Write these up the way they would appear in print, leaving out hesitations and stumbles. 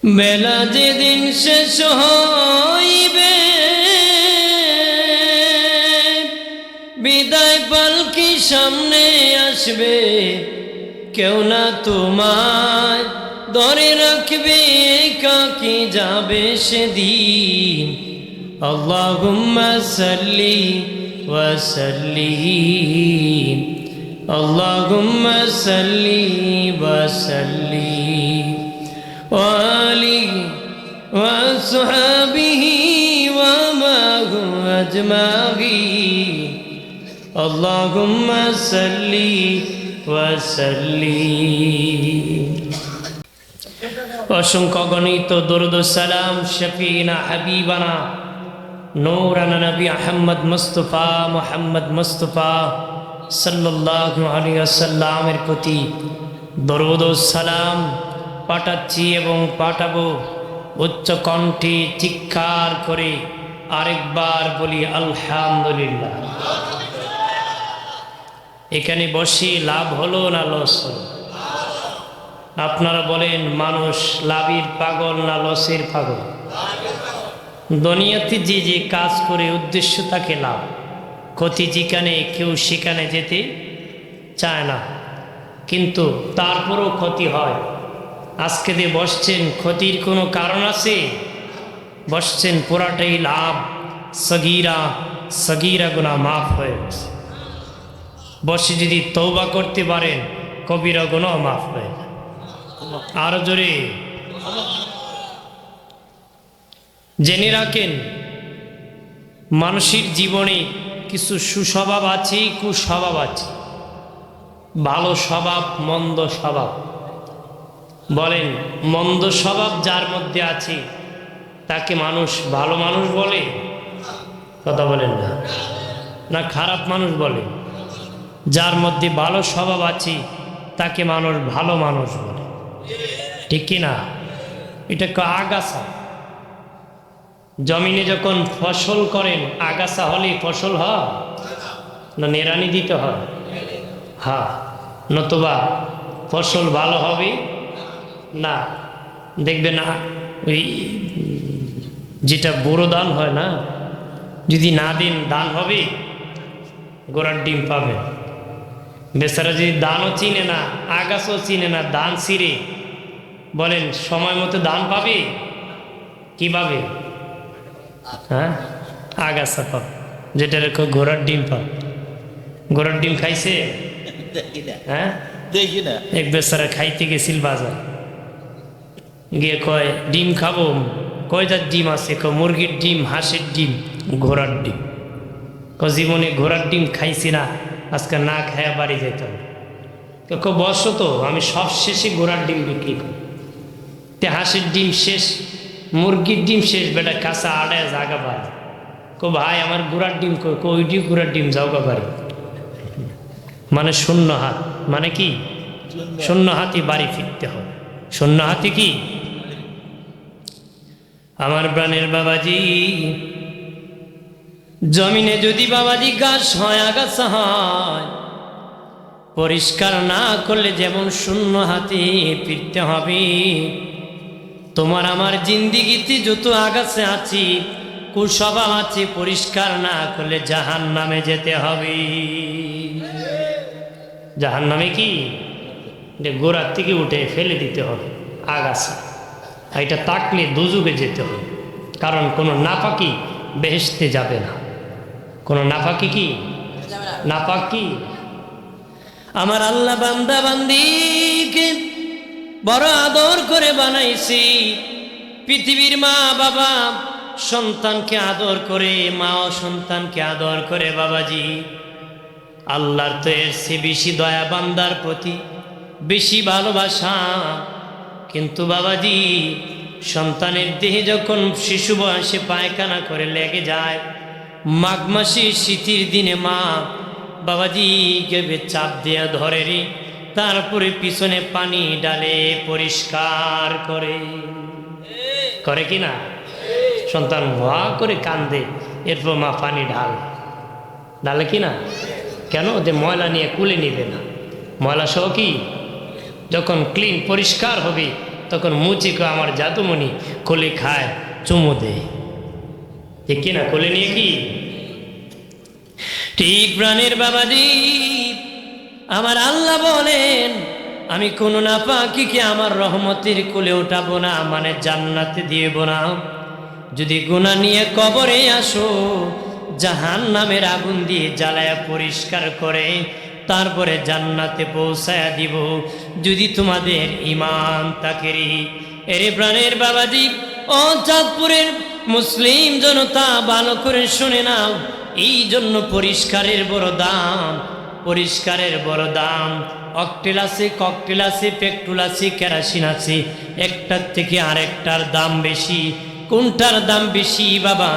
বেলা যেদিন শেষ হইবে বিদায় পালকি সামনে আসবে, কেউ না তোমায় ধরে রাখবে, একাকী যাবে সেদিন। আল্লাহুম্মা সাল্লি ওয়া সাল্লিম, আল্লাহুম্মা সাল্লি ওয়া সাল্লিম وآله وأصحابه ومعه أجمعين اللهم صل وسلم। অসংখ্য গণিত দরুদ সালাম শফিনা হাবিবানা নূরানা নবী আহমদ মুস্তফা সাল্লাল্লাহু আলাইহি ওয়াসাল্লামের প্রতি দরুদ সালাম পাঠাচ্ছি এবং পাঠাবো। উচ্চ কণ্ঠে চিৎকার করে আরেকবার বলি আলহামদুলিল্লাহ। এখানে বসে লাভ হলো না লস হলো? আপনারা বলেন, মানুষ লাভের পাগল না লসের পাগল? দুনিয়াতে যে যে কাজ করে উদ্দেশ্য তাকে লাভ, ক্ষতি যেখানে কেউ সেখানে যেতে চায় না, কিন্তু তারপরও ক্ষতি হয়। আজকে দিয়ে বসছেন, ক্ষতির কোনো কারণ আছে? বসছেন পুরাটাই লাভ, সগীরা গুনাহ মাফ হয়ে গেছে। বসে যদি তওবা করতে পারেন, কবিরা গুনাহ মাফ হয়ে যায়। আরো জোরে জেনে রাখেন, মানুষের জীবনে কিছু সুস্বভাব আছে, কুস্বভাব আছে। ভালো স্বভাব, মন্দ স্বভাব। বলেন, মন্দ স্বভাব যার মধ্যে আছে তাকে মানুষ ভালো মানুষ বলে? কথা বলেন না, না খারাপ মানুষ বলে? যার মধ্যে ভালো স্বভাব আছে তাকে মানুষ ভালো মানুষ বলে, ঠিক কি না? এটা আগাছা। জমিনে যখন ফসল করেন, আগাছা হলে ফসল হয় না? নিড়ানি দিতে হয়, হ্যাঁ, নতুবা ফসল ভালো হবে না। দেখবে না, ওই যেটা বড় ধান হয় না, যদি না দিন ধান হবে, গোড়ার ডিম পাবে। বেচারা যদি ধানও চিনে না, আগাছও চিনে না, ধান ছিঁড়ে, বলেন সময় মতো ধান পাবে? কি পাবে? হ্যাঁ, আগাছা পাবে, যেটা রেখো ঘোড়ার ডিম পাবে। ঘোড়ার ডিম খাইছে? হ্যাঁ, দেখি না। এক বেচারা খাইতে গেছিল বাজার, গিয়ে কয় ডিম খাবো। কয় যার ডিম আছে? মুরগির ডিম, হাঁসের ডিম, ঘোড়ার ডিম। জীবনে ঘোড়ার ডিম খাইছি না, আজকে না খায়া বাড়ি যেতে হবে। বসো তো, আমি সব শেষে ঘোড়ার ডিম বিক্রি করি। তে হাঁসের ডিম শেষ, মুরগির ডিম শেষ, বেটা কাঁচা আড়ায় জাগা বাড়ি। ভাই আমার ঘোড়ার ডিম ওইটি ঘোড়ার ডিম যাওগা বাড়ি। মানে শূন্য হাত, মানে কি? শূন্য হাতে বাড়ি ফিরতে হবে। শূন্য হাতে কি? আমার প্রাণের বাবাজি, জমিনে যদি বাবাজি গাছ হয়, আগাছা হয়, পরিষ্কার না করলে যেমন শূন্য হাতে ফিরতে হবে, তোমার আমার জিন্দিগিতে যত আগাছা আছে, কুস্বভাব আছে, পরিষ্কার না করলে জাহান্নামে যেতে হবে। জাহান্নামে কি? গোড়ার থেকে উঠে ফেলে দিতে হবে আগাছা। এটা তাকলে দুজুগে যেতে হবে, কারণ কোনো নাপাকি বেহেশতে যাবে না। কোনো নাপাকি কি? নাপাকি। আমার আল্লাহ বান্দা বান্দিকে বড় আদর করে বানাইছি। পৃথিবীর মা বাবা সন্তানকে আদর করে, মাও সন্তানকে আদর করে। বাবাজি, আল্লাহর তো এর চেয়ে বেশি দয়া বান্দার প্রতি, বেশি ভালোবাসা। কিন্তু বাবাজি, সন্তানের দেহে যখন শিশু বয়সে পায়খানা করে লেগে যায়, মাঘ মাসে শীতের দিনে মা বাবাজি কেবে চাপ দেয়া ধরে রে, তারপরে পিছনে পানি ডালে, পরিষ্কার করে। করে কি না? সন্তান ভা করে কান্দে, এরপর মা পানি ডালে কি না? কেন? যে ময়লা নিয়ে কুলে নিবে না। ময়লা সহ কি যখন ক্লিন পরিষ্কার হবে তখন মুচিকে আমার জাদুমণি কোলে খায়, চুমু দেয়, ঠিক কিনা? কোলে নিয়ে কি ঠিক প্রাণের বাবাজি আমার আল্লাহ বলেন, আমি কোনো নাপাকিকে আমার রহমতের কোলে উঠাবো না, মানে জান্নাতে দিয়েব না। যদি গুনাহ নিয়ে কবরে আসো, জাহান্নামের আগুন দিয়ে জ্বালায়া পরিষ্কার করে তারপরে জান্নাতে পৌঁছায়া দিব, যদি তোমাদের ঈমান থাকে। এরে প্রাণের বাবাজি ও চাঁদপুরের মুসলিম জনতা, ভালো করে শুনে নাও, এই জন্য পরিষ্কারের বড় দাম, পরিষ্কারের বড় দাম। অকটেল আছে, ককটেল আছে, পেট্রোল আছে, কেরোসিন আছে, একটার থেকে আরেকটার দাম বেশি। কোনটার দাম বেশি বাবা?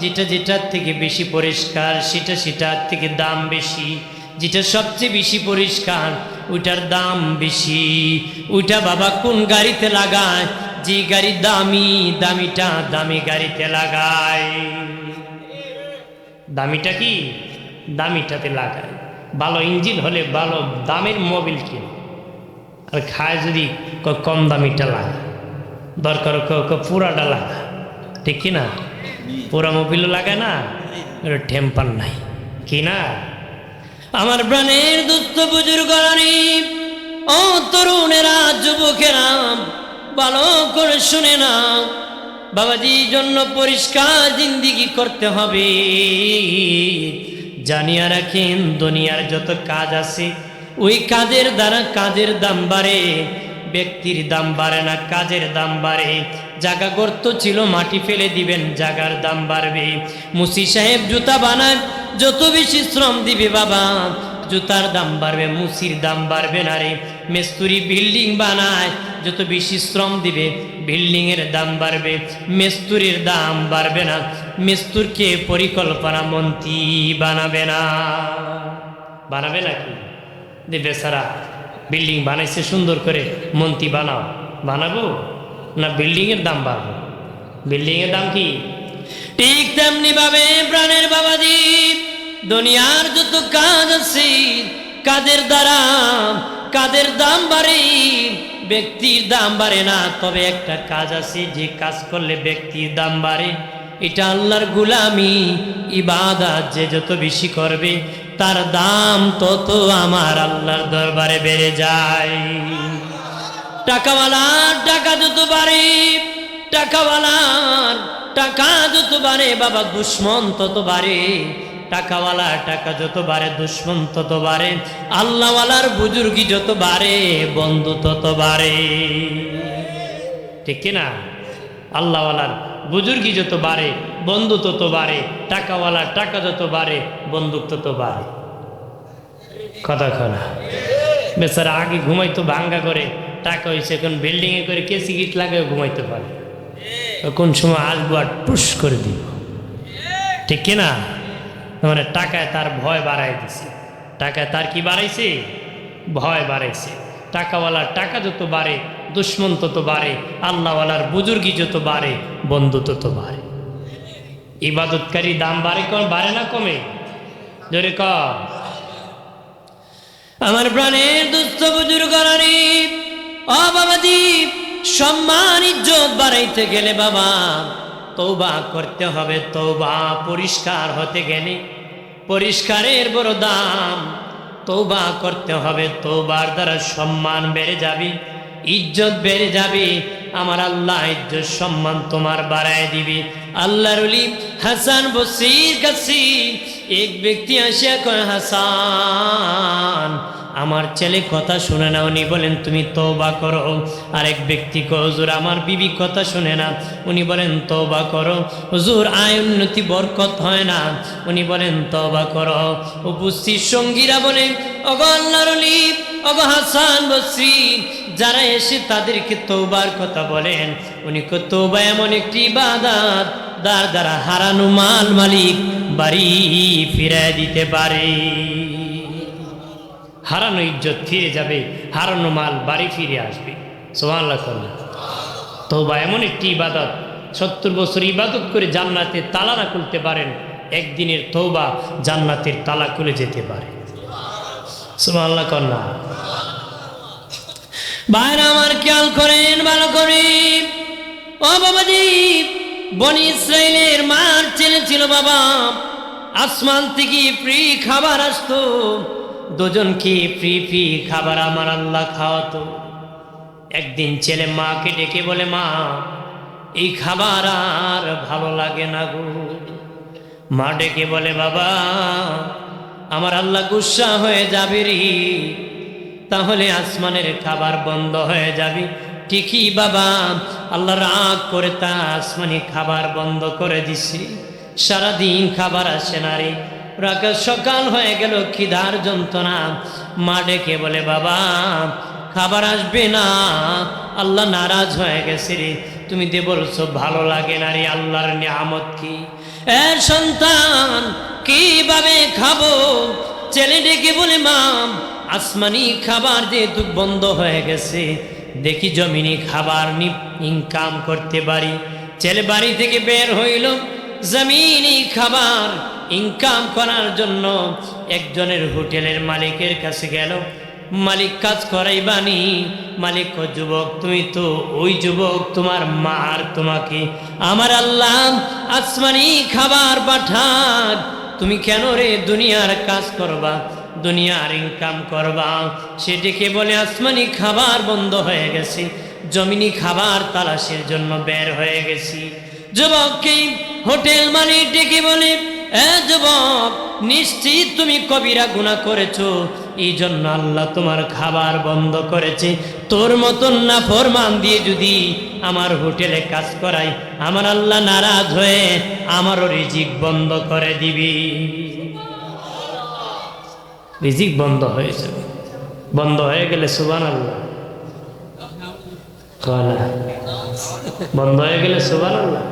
যেটা যেটার থেকে বেশি পরিষ্কার সেটার থেকে দাম বেশি। যেটা সবচেয়ে বেশি পরিষ্কার ওইটার দাম বেশি। ওইটা বাবা কোন গাড়িতে লাগায়? যে গাড়ি দামি, দামিটা দামি গাড়িতে লাগায়। দামিটা কি? দামিটাতে লাগায়। ভালো ইঞ্জিন হলে ভালো দামের মোবিল কিনে, আর খায় যদি কম দামিটা লাগা, দরকার পুরাটা লাগা, ঠিক কিনা? পুরা মোবিলও লাগায় না, টেম্পার নাই কিনা? আমার প্রাণের দুস্থ বুজুর্গ ও তরুণেরা, যুবকেরা, ভালো করে শুনে না বাবাজি, জন্য পরিষ্কার জিন্দিগি করতে হবে। জানিয়া রাখেন দুনিয়ার যত কাজ আছে, ওই কাজের দ্বারা কাজের দাম বাড়ে, ব্যক্তির দাম বাড়ে না, কাজের দাম বাড়ে। জায়গা গর্ত ছিল, মাটি ফেলে দিবেন, জায়গার দাম বাড়বে। মুসি সাহেব জুতা বানায়, যত বেশি শ্রম দিবে বাবা জুতার দাম বাড়বে, মুসির দাম বাড়বে না রে। মিস্ত্রি বিল্ডিং বানায়, যত বেশি শ্রম দিবে বিল্ডিংয়ের দাম বাড়বে, মিস্ত্রির দাম বাড়বে না। মিস্ত্রিকে পরিকল্পনা মন্ত্রী বানাবে না, বানাবে নাকি? দেবে সারা বিল্ডিং বানাইছে সুন্দর করে, মন্ত্রী বানাও, বানাবো না? বিল্ডিংয়ের দাম বাড়বে। বিল্ডিংয়ের দাম কি? ঠিক তেমনি ভাবে প্রাণের বাবাজি দুনিয়ার যত কাজ আছে, কাজের দ্বারা কাজের দাম বাড়ে, ব্যক্তির দাম বাড়ে না। তবে একটা কাজ আছে, যে কাজ করলে ব্যক্তির দাম বাড়ে, এটা আল্লাহর গোলামি, ইবাদত। যে যত বেশি করবে তার দাম তত আমার আল্লাহর দরবারে বেড়ে যায়। টাকাওয়ালার টাকা যত বাড়ে, টাকাওয়ালার টাকা যত বাড়ে বাবা, দুশ্মন তত বাড়ে। টাকাওয়ালার টাকা যত বাড়ে, দুশ্মন তত বাড়ে। আল্লাহওয়ালার বুজুর্গি যত বাড়ে, বন্ধু তত বাড়ে, ঠিক কিনা? আল্লাহওয়ালার বুজুর্গি যত বাড়ে, বন্ধু তত বাড়ে। টাকাওয়ালার টাকা যত বাড়ে, বন্দুক তত বাড়ে। কথা খোলা বেচারা আগে ঘুমাইতো ভাঙ্গা করে, টাকা হয়েছে এখন বিল্ডিংয়ে করে কেসি গিট লাগিয়ে ঘুমাইতে পারে। কোন সময় আসবো আর টুস করে দিব, ঠিক কিনা? মানে টাকায় তার ভয় বাড়াই দিছে। টাকায় তার কি বাড়াইছে? ভয় বাড়াইছে। টাকাওয়ালার টাকা যত বাড়ে, দুশ্মন তত বাড়ে। আল্লাহওয়ালার বুজুর্গি যত বাড়ে, বন্ধু তত বাড়ে। ইবাদতকারী দাম বাড়ে, বাড়ে না কমে? জোরে ক। আমার প্রাণের দুস্থ বুজুর্গ ও বাবাজি, সম্মান ইজ্জত বাড়াইতে গেলে বাবা তওবা করতে হবে। তওবা পরিষ্কার হতে গেলে পরিষ্কারের বড় দাম। তওবা করতে হবে, তওবার দ্বারা সম্মান বেড়ে যাবে, ইজ্জত বেড়ে যাবে। আমার আল্লাহ ইজ্জত সম্মান তোমার বাড়ায় দিবে। আল্লাহর ওলি হাসান বসরির কাছে এক ব্যক্তি আসিয়া কয়, হাসান আমার ছেলে কথা শুনে না। উনি বলেন তুমি তওবা করো। আরেক ব্যক্তি কয়, হুজুর আমার বিবি কথা শুনে না। উনি বলেন তওবা করো। হুজুর আয় উন্নতি বরকত হয় না। উনি বলেন তওবা করো। উপস্থিত সঙ্গীরা বলে, ওগো আল্লাহর ওলি, ওগো হাসান বসরি, যারা এসে তাদেরকে তওবার কথা বলেন। উনি কয়, তওবা এমন একটি ইবাদত যার দ্বারা হারানো মাল মালিক বাড়ি ফিরায় দিতে পারে। হারানো ইজ্জত ফিরে যাবে, হারানো মাল বাড়ি ফিরে আসবে। সুবহানাল্লাহ। তওবা এমন একটি ইবাদত, 70 বছর ইবাদত করে জান্নাতে তালা না খুলতে পারেন, একদিনের তওবা জান্নাতের তালা খুলে যেতে পারে। সুবহানাল্লাহ। ভাইরা আমার খেয়াল করেন ভালো করে। ও বাবাজি, বনি ইসরাইলের মার ছেলে ছিল বাবা, আসমান থেকে ফ্রি খাবার আসতো, দুজনকে ফ্রি ফ্রি খাবার আমার আল্লাহ খাওয়াতো। একদিন ছেলে মাকে ডেকে বলে, মা এই খাবার আর ভালো লাগে না গো। মা ডেকে বলে, বাবা আমার আল্লাহ গুসা হয়ে যাবে রে, তাহলে আসমানের খাবার বন্ধ হয়ে যাবে। ঠিকই বাবা, আল্লাহ রাগ করে তা আসমানি খাবার বন্ধ করে দিছি, সারাদিন খাবার আসে না রে। রাতে সকাল হয়ে গেল, খিদার যন্ত্রণা। মা ডেকে বলে, বাবা খাবার আসবে না, আল্লাহ নারাজ হয়ে গেছে রে, তুমি দে বলছো ভালো লাগে না রে, আল্লাহর নিয়ামত কি। এ সন্তান কিভাবে খাবো? ছেলে ডেকে বলে, মা আসমানি খাবার যেহেতু বন্ধ হয়ে গেছে, দেখি জমিনি খাবার ইনকাম করতে পারি। ছেলে বাড়ি থেকে বের হইল, জমিনি খাবার ইনকাম করার জন্য একজনের হোটেলের মালিকের কাছে গেল। মালিক কাজ করাইবানি? মালিক ও যুবক, তুমি তো ওই যুবক, তোমার মা আর তোমাকে আমার আল্লাহ আসমানি খাবার পাঠান, তুমি কেন রে দুনিয়ার কাজ করবা, দুনিয়ার ইনকাম করবা? সে ডেকে বলে, আসমানি খাবার বন্ধ হয়ে গেছে, জমিনি খাবার তালাশের জন্য বের হয়ে গেছি। যুবককে হোটেল মালিক ডেকে বলে, এ যুবক, নিশ্চিত তুমি কবিরা গুনাহ করেছো, এই জন্য আল্লাহ তোমার খাবার বন্ধ করেছে। তোর মতন না ফরমান দিয়ে যদি আমার হোটেলে কাজ করাই, আমার আল্লাহ নারাজ হয়ে আমারও রিজিক বন্ধ করে দিবি। রিজিক বন্ধ হয়ে যাবে। বন্ধ হয়ে গেলে সুবহানাল্লাহ কলা, বন্ধ হয়ে গেলে সুবহানাল্লাহ।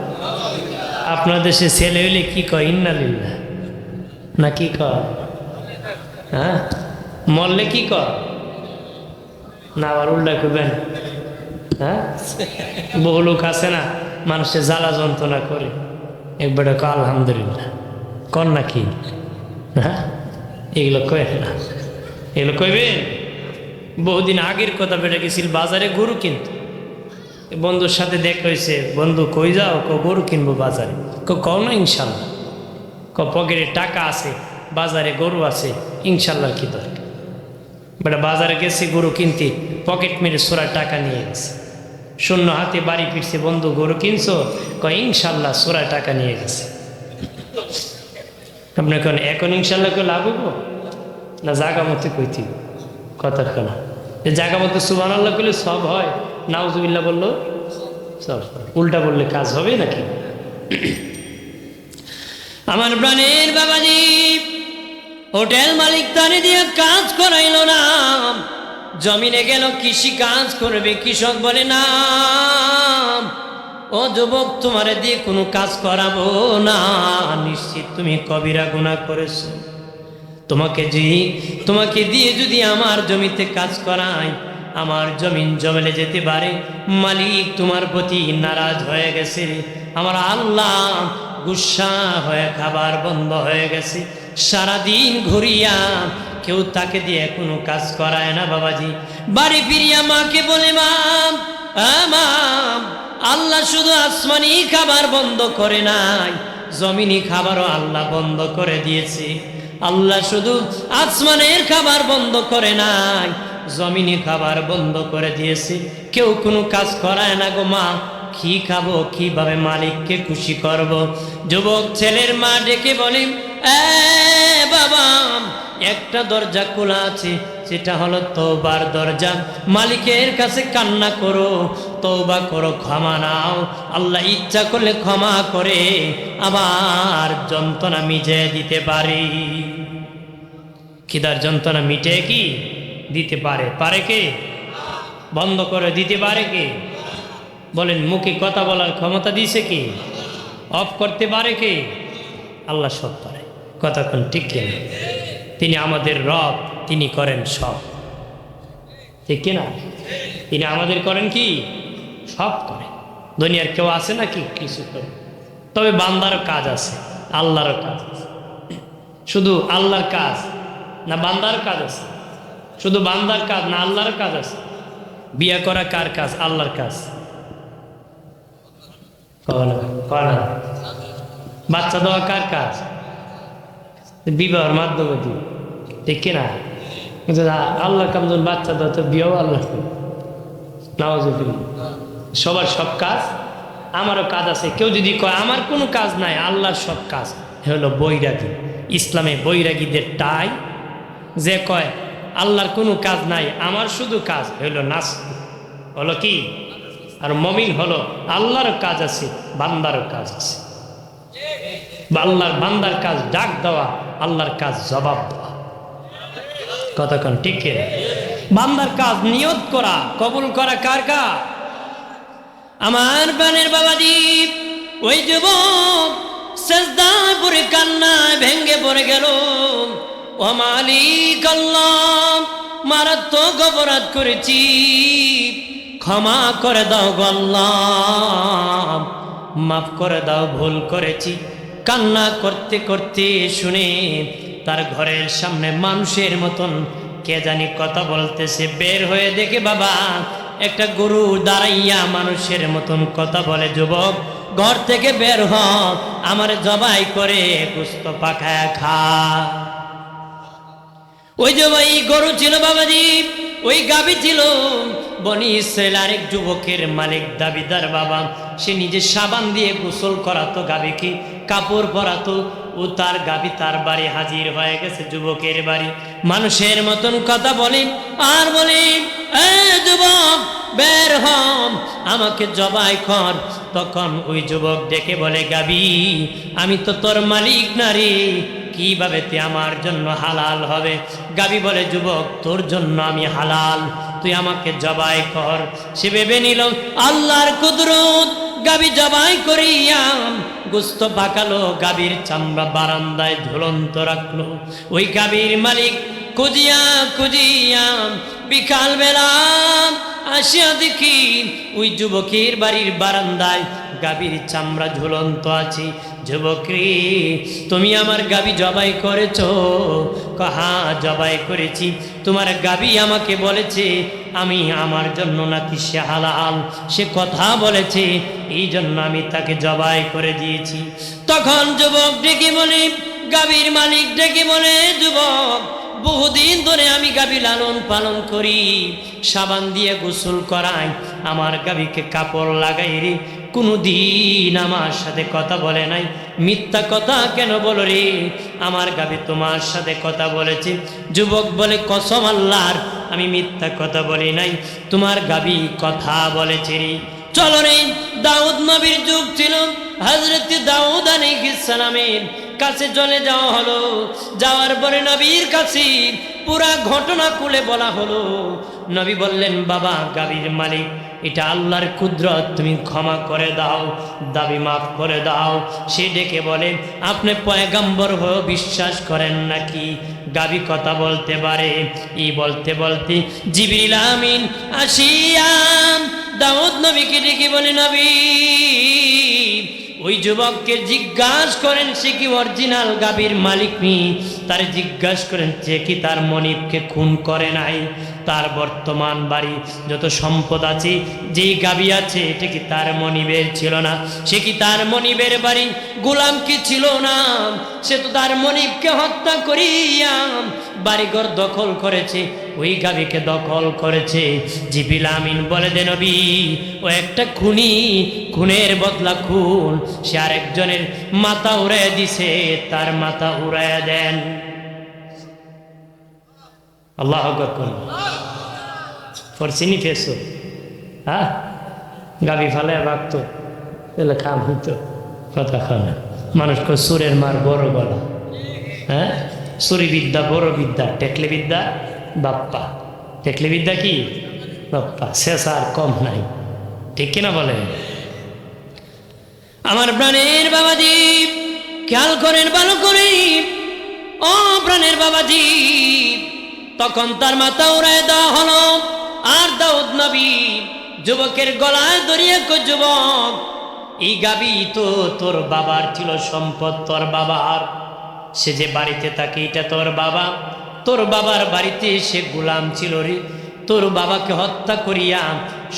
আপনার দেশে ছেলে হইলে কি কয়? ইন্নালিল্লাহ না কি কয়? হ্যাঁ, মরলে কি কয় না? আবার উল্টা করবেন? হ্যাঁ, বহু লোক আছে না, মানুষের জ্বালা যন্ত্রণা করে, একবারে কয় আলহামদুলিল্লাহ, কর নাকি? হ্যাঁ, এগুলো কয় না, এগুলো কইবেন। বহুদিন আগের কথা, বেটা গেছিল বাজারে গরু কিনতে, বন্ধুর সাথে দেখা হয়েছে। বন্ধু কই যাও? গরু কিনবো বাজারে। কও না ইনশাল্লাহ। পকেটে টাকা আছে, বাজারে গরু আছে, ইনশাল্লাহ কি দরকার। বেটা বাজারে গেছে গরু কিনতে, পকেট মেরে সোরার টাকা নিয়ে গেছে, শূন্য হাতে বাড়ি ফিরছে। বন্ধু গরু কিনছো? ইনশাল্লাহ, সোরার টাকা নিয়ে গেছে। আপনার এখন ইনশাল্লাহ কেউ লাভ হইব না? জাগা মতো কইতি কথা কেনা, জাগা মতো সুবহানাল্লাহ করলে সব হয়, নাউজুবিল্লাহ বললো সব, উল্টা বললে কাজ হবে নাকি? আমার প্রাণের বাবাজি, হোটেল মালিক তারে দিয়ে কাজ করাইল না, জমিনে গেল কৃষি কাজ করবে। কৃষক বলে, না ও যুবক, তোমারে দিয়ে কোনো কাজ করাবো না, নিশ্চিত তুমি কবিরা গুনাহ করেছো। তোমাকে দিয়ে যদি আমার জমিতে কাজ করাই, আমার জমিন জমেলে যেতে পারে, মালিক তোমার প্রতি নারাজ হয়ে গেছে, আমার আল্লাহ গুসা হয়ে খাবার বন্ধ হয়ে গেছে। সারাদিন ঘুরিয়া কেউ তাকে দিয়ে কোনো কাজ করায় না। বাবাজি বাড়ি ফিরিয়া মাকে বলে, মা আল্লাহ শুধু আসমানি খাবার বন্ধ করে নাই, জমিনি খাবারও আল্লাহ বন্ধ করে দিয়েছে। আল্লাহ শুধু আসমানের খাবার বন্ধ করে নাই, জমিনি খাবার বন্ধ করে দিয়েছে। কেউ কোনো কাজ করায় না গো মা, কি খাবো, কিভাবে মালিককে খুশি করব? যুবক ছেলের মা ডেকে বলে, এ বাবা, একটা দরজা খোলা আছে, সেটা হলো তওবার দরজা। মালিকের কাছে কান্না করো, তওবা করো, ক্ষমা নাও। আল্লাহ ইচ্ছা করলে ক্ষমা করে আবার যন্ত্রণা মিটিয়ে দিতে পারে। খিদার যন্ত্রণা মিটে কি দিতে পারে? পারে কে? বন্ধ করে দিতে পারে কে? বলেন, মুখে কথা বলার ক্ষমতা দিছে কি? অফ করতে পারে কে? আল্লাহ সব পারে। কথা কোন ঠিক কিনা? তিনি আমাদের রব, তিনি করেন সব, ঠিক কিনা? তিনি আমাদের করেন কি? সব করে। দুনিয়ার কেউ আছে নাকি কিছু করে? তবে বান্দার কাজ আছে, আল্লাহর কাজ আছে। শুধু আল্লাহর কাজ না বান্দার কাজ আছে? শুধু বান্দার কাজ না আল্লাহর কাজ আছে? বিয়ে করা কার কাজ? আল্লাহর কাজ। বাচ্চা দেওয়া কার কাজ? বিবাহের মাধ্যমে দিই, ঠিক কিনা? কিন্তু আল্লাহর কাম যখন বাচ্চা দেওয়া, তো বিয়েও আল্লাহ। সবার সব কাজ, আমারও কাজ আছে। কেউ যদি কয় আমার কোনো কাজ নাই, আল্লাহর সব কাজ, হলো বৈরাগী। ইসলামে বৈরাগীদের টাই। যে কয় আল্লাহর কোনো কাজ নাই, আমার শুধু কাজ, হলো নাস্তিক। হলো কি? আর মুমিন হলো আল্লাহর কাজ আছে, বান্দারও কাজ আছে। আল্লাহর বান্দার কাজ ডাক দেওয়া, আল্লাহর কাজ জবাব দেওয়া। কতক্ষণ ঠিক কিনা? বান্দার কাজ নিয়ত করা, কবুল করা কার কাজ? আমার প্রাণের বাবাজি, ওই যুবক সেজদায় পড়ে কান্নায় ভেঙ্গে পড়ে গেল। ও মালিক আল্লাহ, মারাত্মক অপরাধ করেছি, ক্ষমা করে দাও গো আল্লাহ, মাফ করে দাও, ভুল করেছি। কান্না করতে করতে শুনে তার ঘরের সামনে মানুষের মতন কে জানি কথা বলতেছে। বের হয়ে দেখে বাবা একটা গরু দাঁড়াইয়া মানুষের মতন কথা বলে। যুবক, ঘর থেকে বের হ, আমার জবাই করে গোশত পাখায় খা। ওই যে ভাই গরু ছিল বাবাজি, ওই গাভী ছিল। বনি ইসরাইল আরেক যুবকের মালিক, দাবিদার বাবা, সে নিজে সাবান দিয়ে গোসল করাতো গাভীকে, কাপড় পরাতো। ও তার গাভী তার বাড়ি হাজির হয়ে গেছে, যুবকের বাড়ি। মানুষের মতন কথা বলেন আর বলেন, এ যুবক বের হ, আমাকে জবাই কর। তখন ওই যুবক ডেকে বলে, গাভী আমি তো তোর মালিক না রে, কিভাবে তুই আমার জন্য হালাল হবে? গাভী বলে, যুবক তোর জন্য আমি হালাল, তুই আমাকে জবাই কর। সে ভেবে নিল আল্লাহর কুদরত। গাভী জবাই করিয়া গোশত পাকালো, গাভীর চামড়া বারান্দায় ঝুলন্ত রাখলো। ওই গাভীর মালিক খুঁজিয়া খুঁজিয়া বিকাল বেলা আসিয়া দেখি ওই যুবকের বাড়ির বারান্দায় গাভীর চামড়া ঝুলন্ত আছে। যুবক রে, তুমি আমার গাভী জবাই করেছ? কহা জবাই করেছি। তোমার গাভী আমাকে বলেছে আমি আমার জন্য নাকি সে হালাল, সে কথা বলেছে, এই জন্য আমি তাকে জবাই করে দিয়েছি। তখন যুবক ডেকে বলে, গাভীর মালিক ডেকে বলে, যুবক বহুদিন ধরে আমি গাভী লালন পালন করি, সাবান দিয়ে গোসল করাই, আমার গাভীকে কাপড় লাগাই রে, কোনোদিন আমার সাথে কথা বলে নাই। মিথ্যা কথা কেন বলো রে? আমার গাভী তোমার সাথে কথা বলেছে। যুবক বলে, কসম আল্লাহর, আমি মিথ্যা কথা বলি নাই, তোমার গাভী কথা বলেছে রে। চলো রে, দাউদ নবীর যুগ ছিল, হযরত দাউদ আলাইহিস সালামের কাছে চলে যাওয়া হলো। যাওয়ার পরে নবীর কাছে পুরা ঘটনা খুলে বলা হলো। নবী বললেন, বাবা গাভীর মালিক, এটা আল্লাহর কুদরত, তুমি ক্ষমা করে দাও, দাবি মাফ করে দাও। সে ডেকে বলে, আপনি পয়গম্বর হয়ে বিশ্বাস করেন নাকি গাভী কথা বলতে পারে? এই বলতে বলতে জিবরিল আমিন আসিয়া দাউদ নবীকে ডেকে বলে, নবী ওই যুবককে জিজ্ঞাসা করেন সে কি অরিজিনাল গাভীর মালিক নি। তার জিজ্ঞাসা করেন সে কি তার মনিবকে খুন করে নাই, তার বর্তমান বাড়ি যত সম্পদ আছে, যেই গাভী আছে, এটা কি তার মনিবের ছিল না? সে কি তার মনিবের বাড়ি গোলাম কি ছিল না? সে তো তার মনিবকে হত্যা করিয়া বাড়িঘর দখল করেছে, ওই গাভীকে দখল করেছে। জিবরিল আমিন বলে, দে নবী, ও একটা খুনি, খুনের বদলা খুন, সে আরেকজনের মাথা উড়াইয়া দিছে, তার মাথা উড়াইয়া দেন। আল্লাহু আকবার। ফরসিনি ফেসো, হ্যাঁ গাভী ফালায় ভাগতো, তাহলে কাম হইতো। কথা খানা মানুষ কো সুরের মার বড় গলা, হ্যাঁ সুরি বিদ্যা বড় বিদ্যা, টেকলে বিদ্যা বাপ্পা। টেকলে বিদ্যা কি বাপ্পা, শেষ আর কম নাই, ঠিক কিনা বলে? আমার প্রাণের বাবাজি খেয়াল করেন ভালো করে, ও প্রাণের বাবাজি, তখন তার মাথা উড়ায় দেওয়া হলো। আর দাউদ নবী যুবকের গলায় ধরিয়ে কই, যুবক এই গাভী তো তোর বাবার ছিল সম্পদ, তোর বাবার, সে যে বাড়িতে থাকে এটা তোর বাবা, তোর বাবার বাড়িতে সে গোলাম ছিল রে, তোর বাবাকে হত্যা করিয়া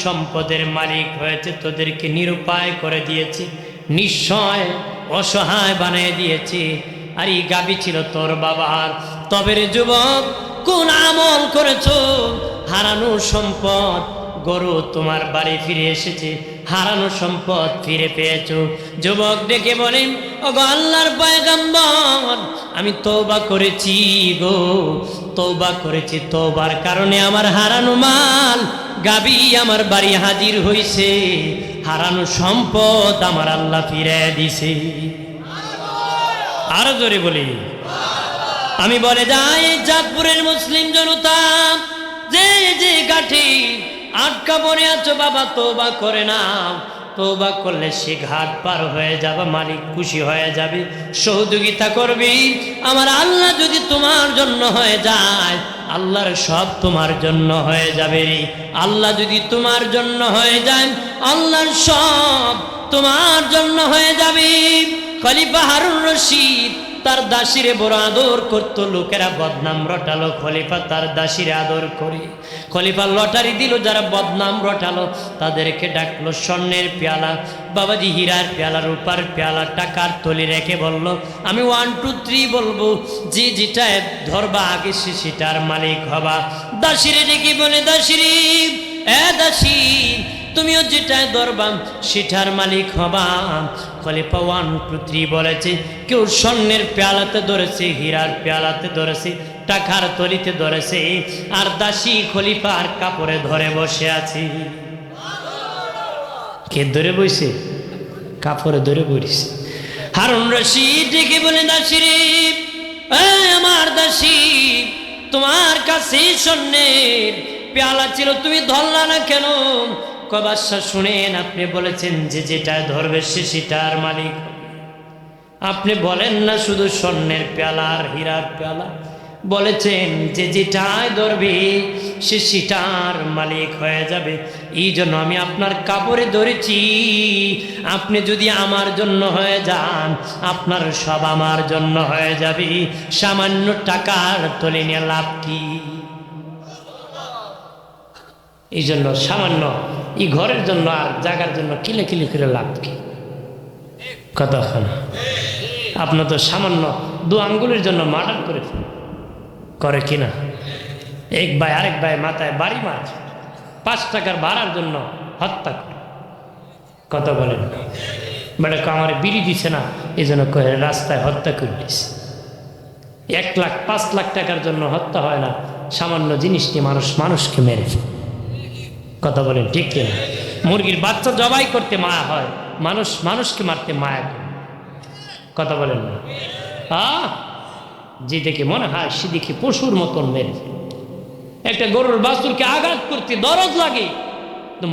সম্পদের মালিক হয়েছে, তোদেরকে নিরুপায় করে দিয়েছি, নিশ্চয় অসহায় বানিয়ে দিয়েছি। আর এই গাবি ছিল তোর বাবার। তবে রে যুবক, কোন আমল করেছো? হারানো সম্পদ, গরু তোমার বাড়ি ফিরে এসেছে, হারানো সম্পদ ফিরে পেয়েছো। যুবক ডেকে বলেন, ও গো আল্লাহর পয়গম্বর, আমি তওবা করেছি গো, তওবা করেছি। তওবার কারণে আমার হারানো মাল গাবি আমার বাড়ি হাজির হইছে, হারানো সম্পদ আমার আল্লাহ ফিরে দিছে। আরো জোরে বলি। আমি বলে যাই, চাঁদপুরের মুসলিম জনতা, যে যে গাঠি আটকা পড়ে আছো বাবা, তওবা করে নাও। তওবা করলে সে ঘাট পার হয়ে যাবে, মালিক খুশি হয়ে যাবে, সহযোগিতা করবি। আমার আল্লাহ যদি তোমার জন্য হয়ে যায়, আল্লাহর সব তোমার জন্য হয়ে যাবে রে। আল্লাহ যদি তোমার জন্য হয়ে যায়, আল্লাহর সব তোমার জন্য হয়ে যাবে। খলিফা হারুন রশিদ তার দাসীরে বড় আদর করত, লোকেরা বদনাম রটালো, খলিফা তার দাসীরে আদর করে। খলিফা লটারি দিল, যারা বদনাম রটালো তাদেরকে ডাকলো। স্বর্ণের পেয়ালা, বাবাজি হীরার পেয়ালা, রূপার পেয়ালা, টাকার থলি রেখে বলল, আমি 1 2 3 বলবো, যে যেটা ধরবা আগে সে সেটার মালিক হবা। দাসীরে ডেকে বলে, দাসীরে, এ দাসী, তুমিও যেটা ধরবা সেটার মালিক হবা। খলিফা 1 2 3 বলেছে। কেউ স্বর্ণের পেয়ালাতে ধরেছে, হীরার পেয়ালাতে ধরেছে, টাকার থলিতে ধরেছে, আর দাসী খলিফার কাপড়ে ধরে বসে আছে। কে ধরে বইছে? কাপড়ে ধরে বইছে। হারুন রশিদ ডেকে বলে, দাসী রে, আমার দাসী, তোমার কাছে স্বর্ণের পেয়ালা ছিল, তুমি ধরলা না কেন? বাদশাহ শুনেন, আপনি বলেছেন যে যেটা ধরবে সে সেটার মালিক। আপনি বলেন না শুধু স্বর্ণের পেয়ালা আর হীরার পেয়ালা, বলেছেন যে যেটাই ধরবে সে সেটার মালিক হয়ে যাবে। এই জন্য আমি আপনার কাপড়ে ধরেছি। আপনি যদি আমার জন্য হয়ে যান, আপনার সব আমার জন্য হয়ে যাবে। সামান্য টাকার থলি নিয়ে লাভ কি? এই জন্য সামান্য এই ঘরের জন্য আর জায়গার জন্য কিলে কিলে করে লাভ কি? কতক্ষণ আপনার তো সামান্য 2 আঙ্গুলের জন্য মার্ডার করে করে কিনা? এক ভাই আরেক ভাই মাথায় বাড়ি মার, 5 টাকার ভাড়ার জন্য হত্যা করে। কত বলেন? বেটা আমার বিড়ি দিছে না, এই জন্য রাস্তায় হত্যা করে দিছে। 1 লাখ 5 লাখ টাকার জন্য হত্যা হয় না, সামান্য জিনিস নিয়ে মানুষকে মেরে। কথা বলেন ঠিক কিনা? মুরগির বাচ্চা জবাই করতে মায়া হয়, মানুষকে মারতে মায়া করে। কথা বলেন না? যে দেখে মনে হয় সে দেখে পশুর মতন মেরে। একটা গরুর বাছুরকে আঘাত করতে দরদ লাগে, তো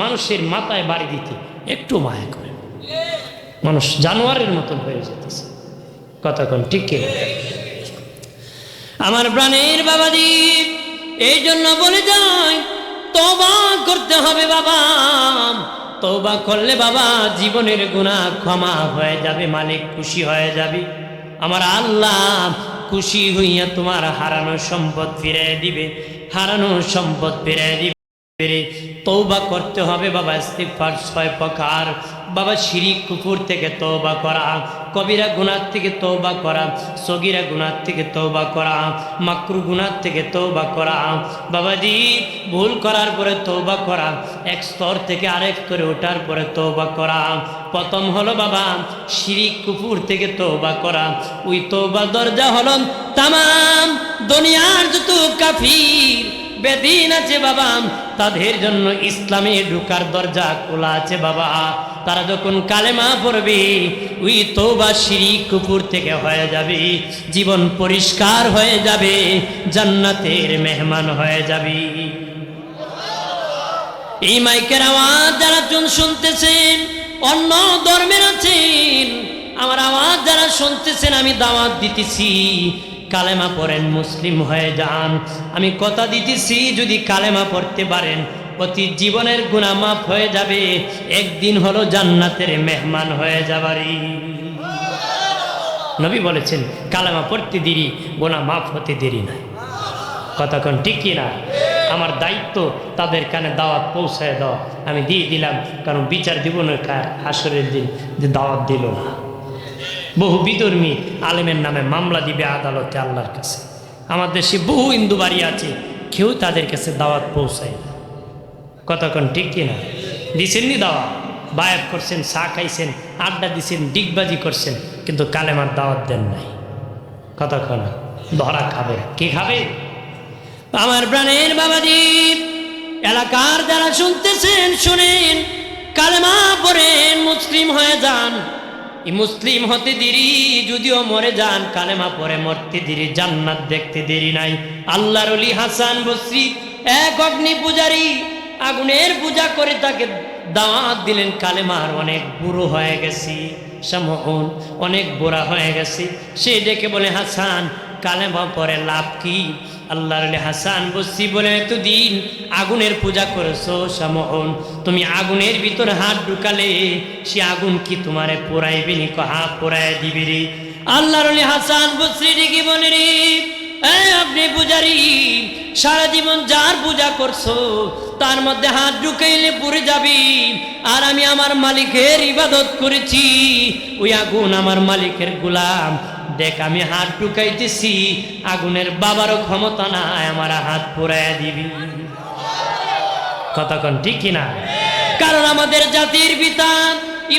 মানুষের মাথায় বাড়ি দিতে একটু মায়া করে। মানুষ জানোয়ারের মতন হয়ে যেতেছে। কথা কোন ঠিক কিনা? আমার প্রাণের বাবাজি, এই জন্য বলে যায়, তওবা করতে হবে বাবা। তওবা করলে বাবা জীবনের গুনাহ ক্ষমা হয়ে যাবে, মালিক খুশি হয়ে যাবে। আমার আল্লাহ খুশি হইয়া তোমার হারানো সম্পদ ফিরিয়ে দিবে, হারানো সম্পদ ফিরিয়ে দিবে। তওবা করতে হবে বাবা। ইস্তিগফার 6 প্রকার বাবা। শিরিক কুফর থেকে তওবা করা, কবিরা গুনাহ থেকে তওবা করা, সগীরা গুনাহ থেকে তওবা করা, মাকরু গুনাহ থেকে তওবা করা। বাবাজি ভুল করার পরে তওবা করা, এক স্তর থেকে আরেক স্তরে ওঠার পরে তওবা করা। প্রথম হলো বাবা শিরিক কুফর থেকে তওবা করা। ওই তওবার দরজা হলো তামাম দুনিয়ার যত কাফির বেদিন আছে বাবা, তাদের জন্য ইসলামে ঢোকার দরজা খোলা আছে বাবা। তারা যখন কালেমা পড়বে, ওই তওবা শিরিক কুফর থেকে হয়ে যাবে, জীবন পরিষ্কার হয়ে যাবে, জান্নাতের মেহমান হয়ে যাবে। এই মাইকের আওয়াজ যারা শুনতেছেন, অন্য ধর্মের আছেন, আমার আওয়াজ যারা শুনতেছেন, আমি দাওয়াত দিতেছি, কালেমা পড়েন, মুসলিম হয়ে যান। আমি কথা দিতেছি, যদি কালেমা পড়তে পারেন, প্রতি জীবনের গুনাহ মাফ হয়ে যাবে, একদিন হলো জান্নাতের মেহমান হয়ে যাবারই। নবী বলেছেন কালেমা পড়তে দেরি, গুনাহ মাফ হতে দেরি নাই। কথা কোন ঠিক কিনা? আমার দায়িত্ব তাদের কানে দাওয়াত পৌঁছায় দেওয়া। আমি দিয়ে দিলাম, কারণ বিচার দিব না হাসরের দিন যে দাওয়াত দিল না। বহু বিধর্মী আলেমের নামে মামলা দিবে আদালতে আল্লাহর কাছে। আমার দেশে বহু হিন্দু বাড়ি আছে, কেউ তাদের কাছে দাওয়াত পৌঁছায় না। কতক্ষণ ঠিক কিনা? দিছেননি দাওয়াত, বায়াত করছেন, চা খাইছেন, আড্ডা দিছেন, ডিগবাজি করছেন, কিন্তু কালেমার দাওয়াত দেন নাই। কতক্ষণ ধরা খাবে? কি খাবে? আমার প্রাণের বাবাজি, এলাকার যারা শুনতেছেন শুনেন, কালেমা পড়েন, মুসলিম হয়ে যান। এই মুসলিম হতে দেরি, যদিও মরে যান, কালেমা পড়ে মরতে দেরি, জান্নাত দেখতে দেরি নাই। আল্লাহর ওলি হাসান বসরি এক অগ্নি পূজারী, আগুনের পূজা করে তাকে দাওয়াত দিলেন। কালেমার অনেক বুড়ো হয়ে গেছি, সামন অনেক বুড়া হয়ে গেছে। সে ডেকে বলে, হাসান কালেমা পরে লাভ কি? আল্লাহর ওলি হাসান বসরি বলে, এতদিন আগুনের পূজা করেছো সামন, তুমি আগুনের ভিতর হাত ঢুকালে সে আগুন কি তোমারে পোড়াইবে নি? হাত পোড়াই দিবি রে। আল্লাহর ওলি হাসান বসরি ডেকে বলে, রে আপনি পূজারি, সারা জীবন যার পূজা করছো তার মধ্যে হাত ঢুকাইলে পুড়ে যাবি, আর আমি আমার মালিকের ইবাদত করেছি, ওই আগুন আমার মালিকের গোলাম। দেখ আমি হাত ঢুকাইতেছি, আগুনের বাবারও ক্ষমতা নাই আমার হাত পোড়াইয়া দিবি। কতক্ষণ ঠিক কিনা? কারণ আমাদের জাতির পিতা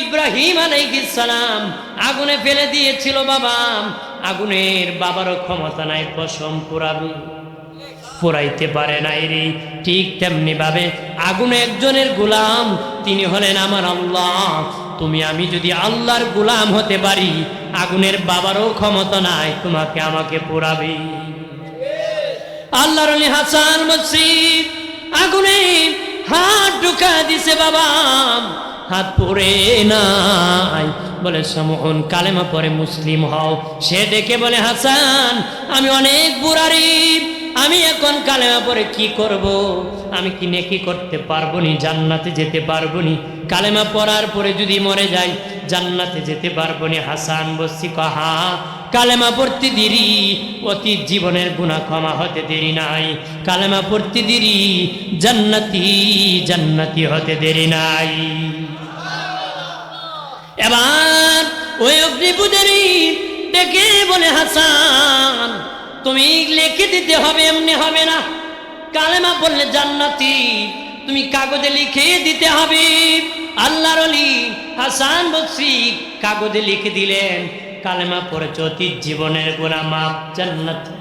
ইব্রাহিম আলাইহিস সালাম আগুনে ফেলে দিয়েছিল বাবা, আগুনের বাবারও ক্ষমতা নাই পশম পোড়াবে, পোড়াইতে পারে নাই রে। ঠিক তেমনি ভাবে আগুন একজনের গোলাম, তিনি হলেন আমার আল্লাহ। তুমি আমি যদি আল্লাহর গোলাম হতে পারি, আগুনের বাবারও ক্ষমতা নাই তোমাকে আমাকে পোড়াবে। আল্লাহর ওলি হাসান বসরি আগুনে হাত ঢুকা দিছে বাবা, হাত পড়ে নাই। বলে সমন কালেমা পরে মুসলিম হও। সে ডেকে বলে, হাসান আমি অনেক বুড়ারি, আমি এখন কালেমা পরে কি করব? আমি কি নেকি করতে পারবো নি? জান্নাতে যেতে পারবো নি? কালেমা পড়ার পরে যদি মরে যাই জান্নাতে যেতে পারবো নি? হাসান বসরি কহা, কালেমা পড়তে দেরি, অতীত জীবনের গুনাহ ক্ষমা হতে দেরি নাই। কালেমা পড়তে দেরি, জান্নাতি হতে দেরি নাই। এবার ওই অগ্নি পূজারী ডেকে বলে, হাসান তুমি লিখে দিতে হবে, এমনি হবে না। কালেমা পড়লে জান্নাতি, তুমি কাগজে লিখে দিতে হবে। আল্লাহর ওলি হাসান বসরি কাগজে লিখে দিলেন, কালেমা পড়েছ, অতীত জীবনের গুনাহ মাফ, জান্নাতি।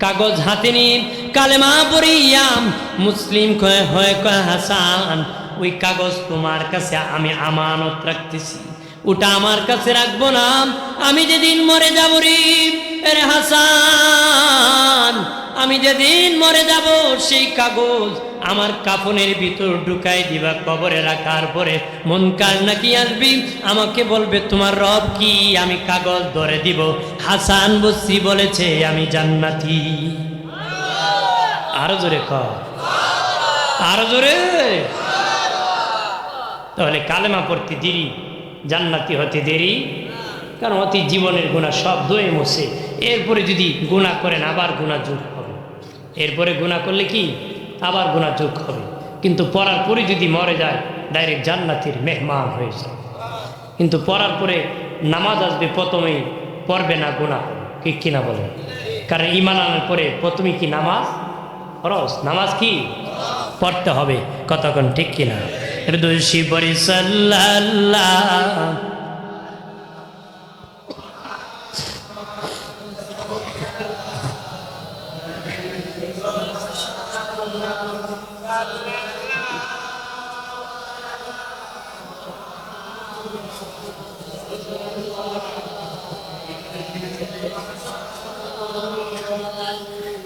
কাগজ হাতে নিয়ে কালেমা পড়িয়াম মুসলিম হয়ে কয়, হাসান ওই কাগজ তোমার কাছে আমি আমানত রাখতেছি, ওটা আমার কাছে রাখবো না। আমি যেদিন মরে যাব রে হাসান, আমি যেদিন মরে যাব সেই কাগজ আমার কাফনের ভিতর ঢুকাই দিবা, কবরে রাখার পরে মুনকার নাকি আসবি, আমাকে বলবে তোমার রব কি? আমি কাগজ ধরে দিব, হাসান বসরি বলেছে আমি জান্নাতি। আরো জোরে কর, আরো জোরে। তাহলে কালেমা পড়তে দেরি, জান্নাতি হতে দেরি, কারণ অতি জীবনের গুনাহ সব ধুয়ে মুছে। এরপরে যদি গুনাহ করেন আবার গুনাহ যোগ হবে, এরপরে গুনাহ করলে কি আবার গুনাহ যোগ হবে। কিন্তু পড়ার পরে যদি মরে যায় ডাইরেক্ট জান্নাতের মেহমান হয়ে যায়। কিন্তু পড়ার পরে নামাজ আসবে, প্রথমেই পড়বে না, গুনাহ কি কিনা বলে? কারণ ঈমান আনার পরে প্রথমে কি নামাজ ফরজ, নামাজ কি পড়তে হবে। কতক্ষণ ঠিক কিনা? দোষী পরি সাল্লাল্লাহ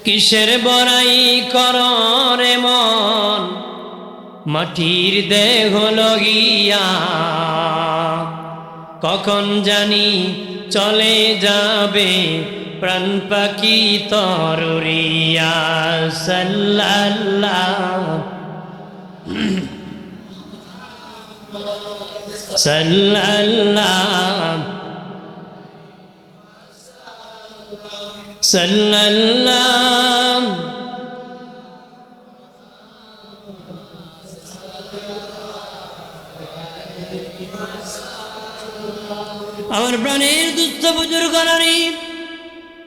কিসের বড়াই করে মন মাটির দেহ লগিয়া, কখন জানি চলে যাবে প্রাণ পাখি তরুরিয়া। সাল্লাল্লাহ সাল্লাল্লাহ সাল্লাল্লাহ আমার প্রাণের দুস্থ বুজুর্গ নারী,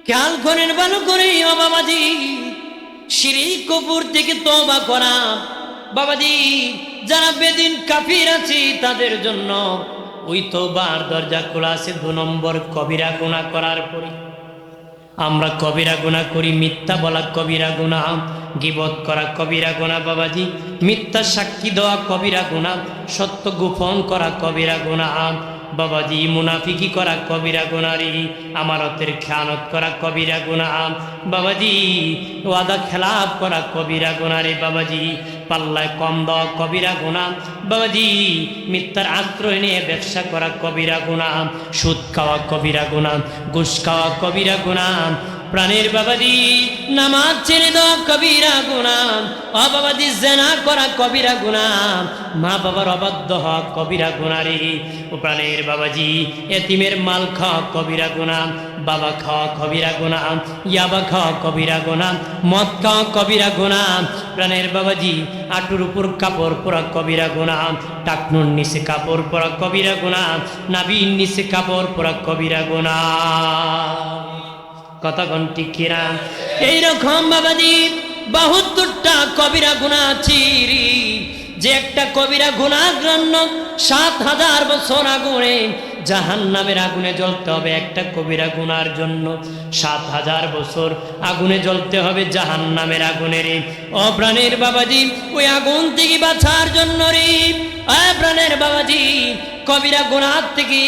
খেয়াল করেন ভালো করে ও বাবাজি, শিরিক কুফর থেকে তওবা করা। বাবাজি, যারা বেদিন কাফির আছে তাদের জন্য ওই তওবার দরজা খোলা আছে। 2 নম্বর, কবিরা গুনাহ করার পরে। আমরা কবিরা গুনাহ করি, মিথ্যা বলা কবিরা গুনাহ, গীবত করা কবিরা গুনাহ বাবাজি, মিথ্যা সাক্ষী দেওয়া কবিরা গুনাহ, সত্য গোপন করা কবিরা গুনাহ বাবাজি, মুনাফিকি করা কবিরা গুনাহরি, আমানতের খেয়ানত করা কবিরা গুনাহ বাবাজি, ওয়াদা খেলাফ করা কবিরা গুনাহরি বাবাজি, পাল্লায় কম দেওয়া কবিরা গুনাহ বাবাজি, মিথ্যার আশ্রয় নিয়ে ব্যবসা করা কবিরা গুনাহ, সুদ খাওয়া কবিরা গুনাহ, ঘুষ খাওয়া কবিরা গুনাহ, প্রাণের বাবাজি নামাজ ছেড়ে দেওয়া কবিরা গুনাহ, ও বাবাজি জিনা করা কবিরা গুনাহ, মা বাবার অবাধ্য হওয়া কবিরা গুনাহরি, ও প্রাণের বাবাজি এতিমের মাল খাওয়া কবিরা গুনাহ, বাবা খাওয়া কবিরা গুনাহ, ইয়াবা খাওয়া কবিরা গুনাহ, মদ খাওয়া কবিরা গুনাহ, প্রাণের বাবাজি আটুর উপর কাপড় পরা কবিরা গুনাহ, টাকনুর নিচে কাপড় পরা কবিরা গুনাহ, নাভির নিচে কাপড় পরা কবিরা গুনাহ। কতক্ষণ ঠিক কিনা? এইরকম বাবাজি 72টা কবিরা গুনাহ আছে, যে একটা কবিরা গুনাহ জন্য 7000 বছর আগুনে জাহান্নামের আগুনে জ্বলতে হবে। একটা কবিরা গুনার জন্য 7000 বছর আগুনে জ্বলতে হবে জাহান্নামের আগুনে রে। ও প্রাণের বাবাজি, ওই আগুন থেকে বাঁচার জন্য রে, ও প্রাণের বাবাজি কবিরা গুনাহ থেকে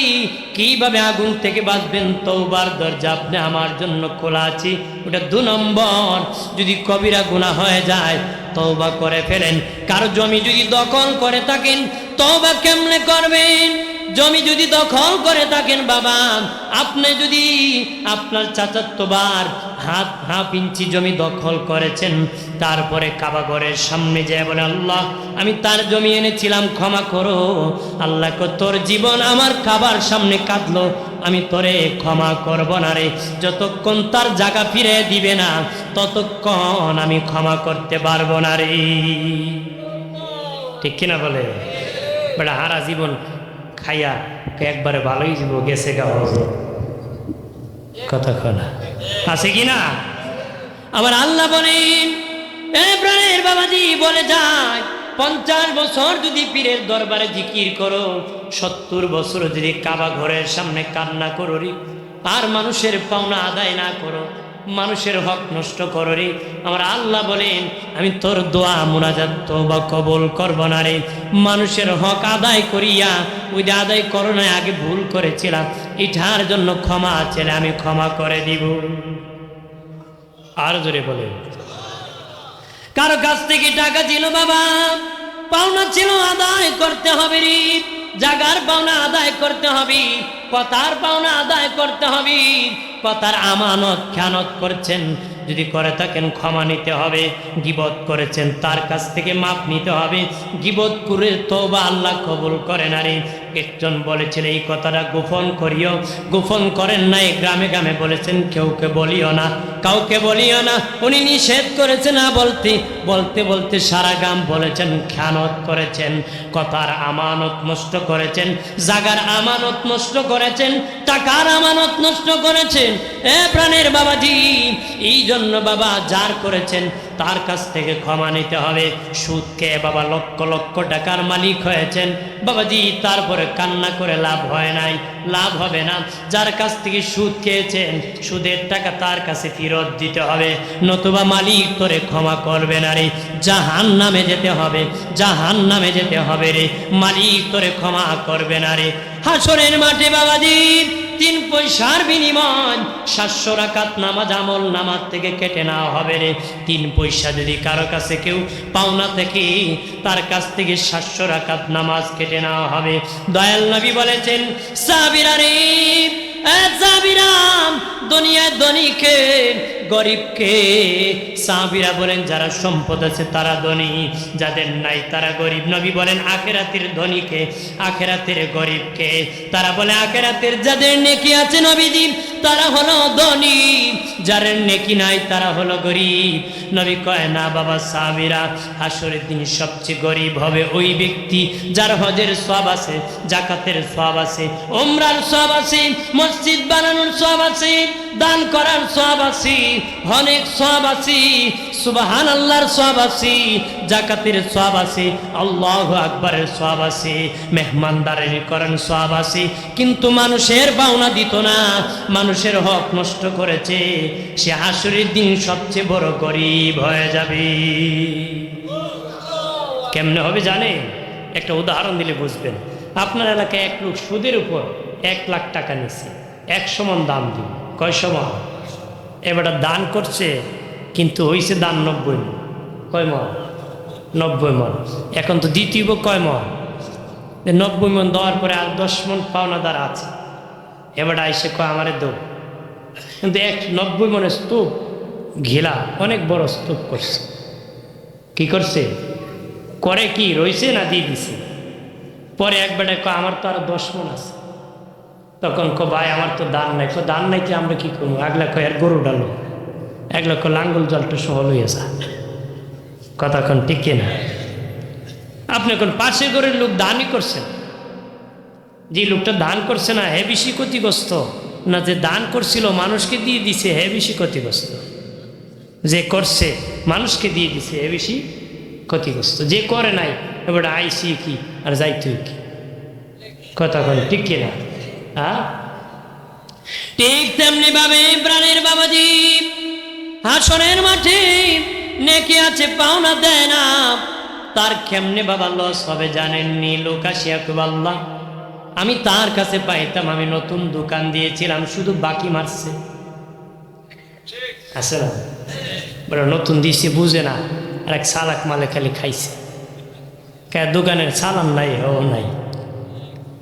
কিভাবে আগুন থেকে বাঁচবেন? তওবার দরজা আপনি আমার জন্য খোলা আছে। ওটা 2 নম্বর, যদি কবিরা গুনাহ হয়ে যায় তওবা করে ফেলেন। কারো জমি যদি দখল করে থাকেন তওবা কেমনে করবেন? জমি যদি দখল করে থাকেন বাবা, আপনি যদি আপনার চাচাতোবার হাফ ইঞ্চি জমি দখল করেছেন, তারপরে কাবা ঘরের সামনে যায় বলে আল্লাহ আমি তার জমি এনেছিলাম ক্ষমা করো, আল্লাহ তোর জীবন আমার কাবার সামনে কাঁদলো, আমি তোরে ক্ষমা করব না রে, যতক্ষণ তার জায়গা ফিরে দিবে না ততক্ষণ আমি ক্ষমা করতে পারবো না রে। ঠিক কিনা বলে? বেটা হারা জীবন খাইয়া একবারে ভালোই যাব গেছে গা কতক্ষণ আছে কিনা? আবার আল্লাহ বলেন এ প্রাণের বাবাজি বলে যায় 50 বছর যদি পীরের দরবারে জিকির করো, 70 বছর যদি কাবা ঘরের সামনে কান্না করো রে, আর মানুষের পাওনা আদায় না করো, মানুষের হক নষ্ট করো রে, আমার আল্লাহ বলেন আমি তোর দোয়া মুনাজাত তওবা কবুল করব না রে। মানুষের হক আদায় করিয়া ওই যে আদায় করো না, আগে ভুল করেছিলাম, এটার জন্য ক্ষমা চাইলে আমি ক্ষমা করে দিব। আর জোরে বলে, কারো কাছ থেকে টাকা ছিল বাবা, পাওনা ছিল আদায় করতে হবে রে, জাগার পাওনা আদায় করতে হবে, কথার পাওনা আদায় করতে হবে, কথার আমানত খেয়ানত করছেন যদি করে থাকেন ক্ষমা নিতে হবে, গীবত করেছেন তার কাছ থেকে মাপ নিতে হবে, গীবত করে তওবা আল্লাহ কবুল করে না রে। একজন বলেছিল এই কথাটা গোপন করিও, গোপন করেন নাই, গ্রামে গ্রামে বলেছেন কেউকে বলিও না, কাউকে বলিও না, উনি নিষেধ করেছেন না বলতে বলতে বলতে সারা গ্রাম বলেছেন, খেয়ানত করেছেন, কথার আমানত নষ্ট করেছেন, জাগার আমানত নষ্ট করেছেন, টাকার আমানত নষ্ট করেছেন। এ প্রাণের বাবাজি, এই জন্য বাবা যার করেছেন তার কাছ থেকে ক্ষমা নিতে হবে। সুদ খেয়ে বাবা লক্ষ লক্ষ টাকার মালিক হয়েছেন বাবাজি, তারপরে কান্না করে লাভ হয় নাই, লাভ হবে না। যার কাছ থেকে সুদ খেয়েছেন সুদের টাকা তার কাছে ফেরত দিতে হবে, নতুবা মালিক তোরে ক্ষমা করবে না রে, জাহান্নামে যেতে হবে, জাহান্নামে যেতে হবে রে, মালিক তোরে ক্ষমা করবে না রে। হাসরের মাঠে বাবাজি 3 পয়সার বিনিময় 700 রাকাত নামাজ আমল নামাজ থেকে কেটে নেওয়া হবে রে। 3 পয়সা যদি কারো কাছে কেউ পাওনা থেকে তার কাছ থেকে 700 রাকাত নামাজ কেটে নেওয়া হবে। দয়াল নবী বলেছেন সাহাবীরা রে, সাহাবীরা দুনিয়ায় ধনীকে গরিবকে, সাহাবীরা বলেন যারা সম্পদ আছে তারা ধনী, যাদের নাই তারা গরিব। নবী বলেন আখিরাতের ধনীকে, আখিরাতের গরিবকে, তারা বলে আখিরাতের যাদের নেকি আছে নবীজি তারা হলো ধনী, যার নেকি নাই তারা হলো গরিব। নবী কয় না বাবা সাহাবীরা, হাসরের দিন সবচেয়ে গরিব হবে ওই ব্যক্তি যার হজের সওয়াব আছে, যাকাতের সওয়াব আছে, উমরার সওয়াব আছে, মসজিদ বানানোর সওয়াব আছে, দান করার সওয়াব আছে, অনেক সওয়াব আছে, সুবহানাল্লাহর সওয়াব আছে, যাকাতের সওয়াব আছে, আল্লাহু আকবারের সওয়াব আছে, মেহমানদারি করার সওয়াব আছে, কিন্তু মানুষের পাওনা দিত না, মানুষের হক নষ্ট করেছে, সে হাসরের দিন সবচেয়ে বড় গরিব হয়ে যাবে। কেমনে হবে জানে? একটা উদাহরণ দিলে বুঝবেন। আপনার এলাকায় এক লোক সুদের উপর 1 লাখ টাকা নিচ্ছে, 100 মণ দাম দিন, কয় সমান? এবার দান করছে, কিন্তু হইছে দান 90 মণ। কয় মণ? 90 মণ। এখন তো দ্বিতীয় কয় মণ? 90 মণ দেওয়ার পরে আর 10 মণ পাওনাদার আছে। এবার আইসে কয় আমারে দো, কিন্তু 90 মণের স্তূপ ঘিলা, অনেক বড় স্তূপ করছে। কি করছে? করে কি রইছে না দিয়ে দিছে? পরে একবারে কয় আমার তো আরো 10 মণ আছে। তখন ভাই আমার তো দান নাই। দান নাই কি আমরা কি করবো? আগলা কয় আর গরু ডালো, একলা কয় লাঙ্গল জলটা সহ লইয়া যা। কতক্ষণ টিকে না? আপনি এখন পাশে ঘরের লোক দানই করছেন, যে লোকটা দান করছে না হে বেশি ক্ষতিগ্রস্ত, না যে দান করছিল মানুষকে দিয়ে দিছে হে বেশি ক্ষতিগ্রস্ত? যে করছে মানুষকে দিয়ে দিছে হে বেশি ক্ষতিগ্রস্ত। যে করে নাই এবার আইসি কি আর যাইতুই কি? কতক্ষণ টিকে না? হ্যাঁ, ঠিক তেমনি ভাবে প্রাণের বাবাজি হাসরের মাঠে নেকি আছে পাওনা দেয় না, তার কেমনে বাবা লস হবে জানেননি? লোক আসিয়া কইবে আল্লাহ আমি তার কাছে পাইতাম, আমি নতুন দোকান দিয়েছিলাম, শুধু বাকি মারছে। আছে না? বলে নতুন দিয়েছে বুঝে না, আর এক সালাক মালে খালি খাইছে। দোকানের সালাম নাই, ও নাই।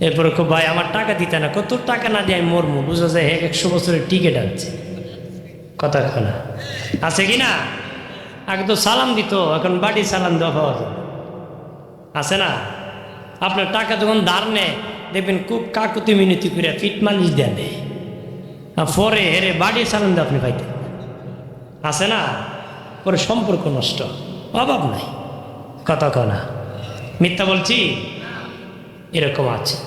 এরপরে খুব ভাই আমার টাকা দিতে না, কত টাকা না দিয়ে আমি মরমু, বুঝা যায় 100 বছরের টিকিট আছে। কথা না আছে কি না? আগে তো সালাম দিত, এখন বাড়ি সালাম দেওয়া পাওয়া যায়। আছে না? আপনার টাকা যখন ধার নেয় দেখবেন খুব কাকুতি মিনতি করে ফিট মালিশ দেয়া নেয়, পরে হেরে বাড়ি সালাম দিয়ে আপনি পাইতেন। আছে না? পরে সম্পর্ক নষ্ট, অভাব নাই। কথা না মিথ্যা বলছি? এরকম আছে।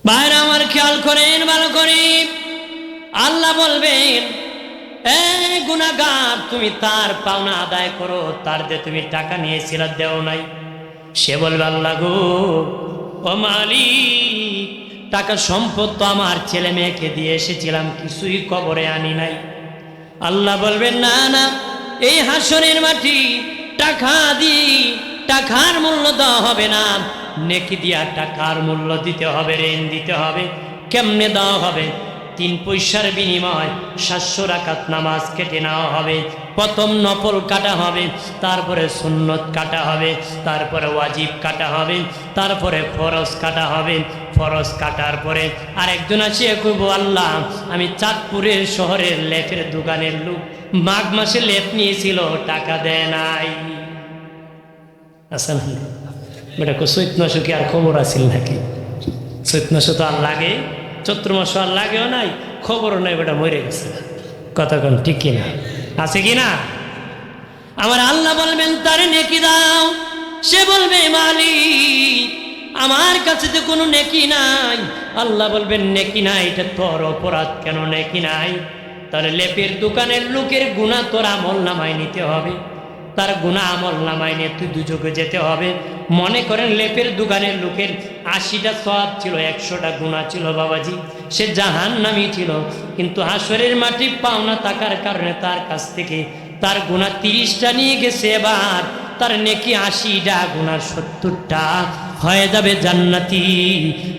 ভাইরা আমার খেয়াল করেন ভালো করে, আল্লাহ বলবেন এ গুনাহগার তুমি তার পাওনা আদায় করো, তার যে তুমি টাকা নিয়েছিল দেও নাই। সে বলবে আল্লাহ গো ও মালিক, টাকা সম্পদ তো আমার ছেলে মেয়েকে দিয়ে এসেছিলাম, কিছুই কবরে আনি নাই। আল্লাহ বলবেন না না, এই হাসরের মাটি টাকা দিয়ে টাকার মূল্য দেওয়া হবে না, নেকি দিয়া টাকার মূল্য দিতে হবে, ঋণ দিতে হবে। কেমনে দেওয়া হবে? 3 পয়সার বিনিময় 700 রাকাত নামাজ কেটে নেওয়া হবে। প্রথম নফল কাটা হবে, তারপরে সুন্নত কাটা হবে, তারপরে ওয়াজিব কাটা হবে, তারপরে ফরজ কাটা হবে। ফরজ কাটার পরে আরেকজন আসিয়া কইব আল্লাহ আমি চাঁদপুরের শহরের লেপের দোকানের লোক, মাঘ মাসে লেপ নিয়েছিল, টাকা দেয় নাই। আসেন বেটা চৈত মাসে কি আর খবর আছিল নাকি? চৈত মাসে তো আর লাগে, চৈত্র মাসে আর লাগেও নাই, খবরও নাই, বেটা মরে গেছে। কতক্ষণ ঠিক কিনা? আছে কিনা? আমার আল্লাহ বলবেন তার নেকি দাও, সে বলবে মালিক আমার কাছে তো কোনো নেকি নাই। আল্লাহ বলবেন নেকি নাই, এটা তোর অপরাধ, কেন নেকি নাই? তাহলে লেপের দোকানের লোকের গুনাহ তোর আমল নামায় নিতে হবে, তার গুনাহ আমল নামায় নিয়ে তুই দুযোগে যেতে হবে। মনে করেন লেপের দোকানের লোকের 80টা সওয়াব ছিল, 100টা গুনাহ ছিল বাবাজি, সে জাহান্নামী ছিল। কিন্তু হাসরের মাটি পাওনা থাকার কারণে তার কাছ থেকে তার গুনাহ 30টা নিয়ে গেছে, এবার তার নেকি 80টা, গুনাহ 70টা হয়ে যাবে জান্নাতি।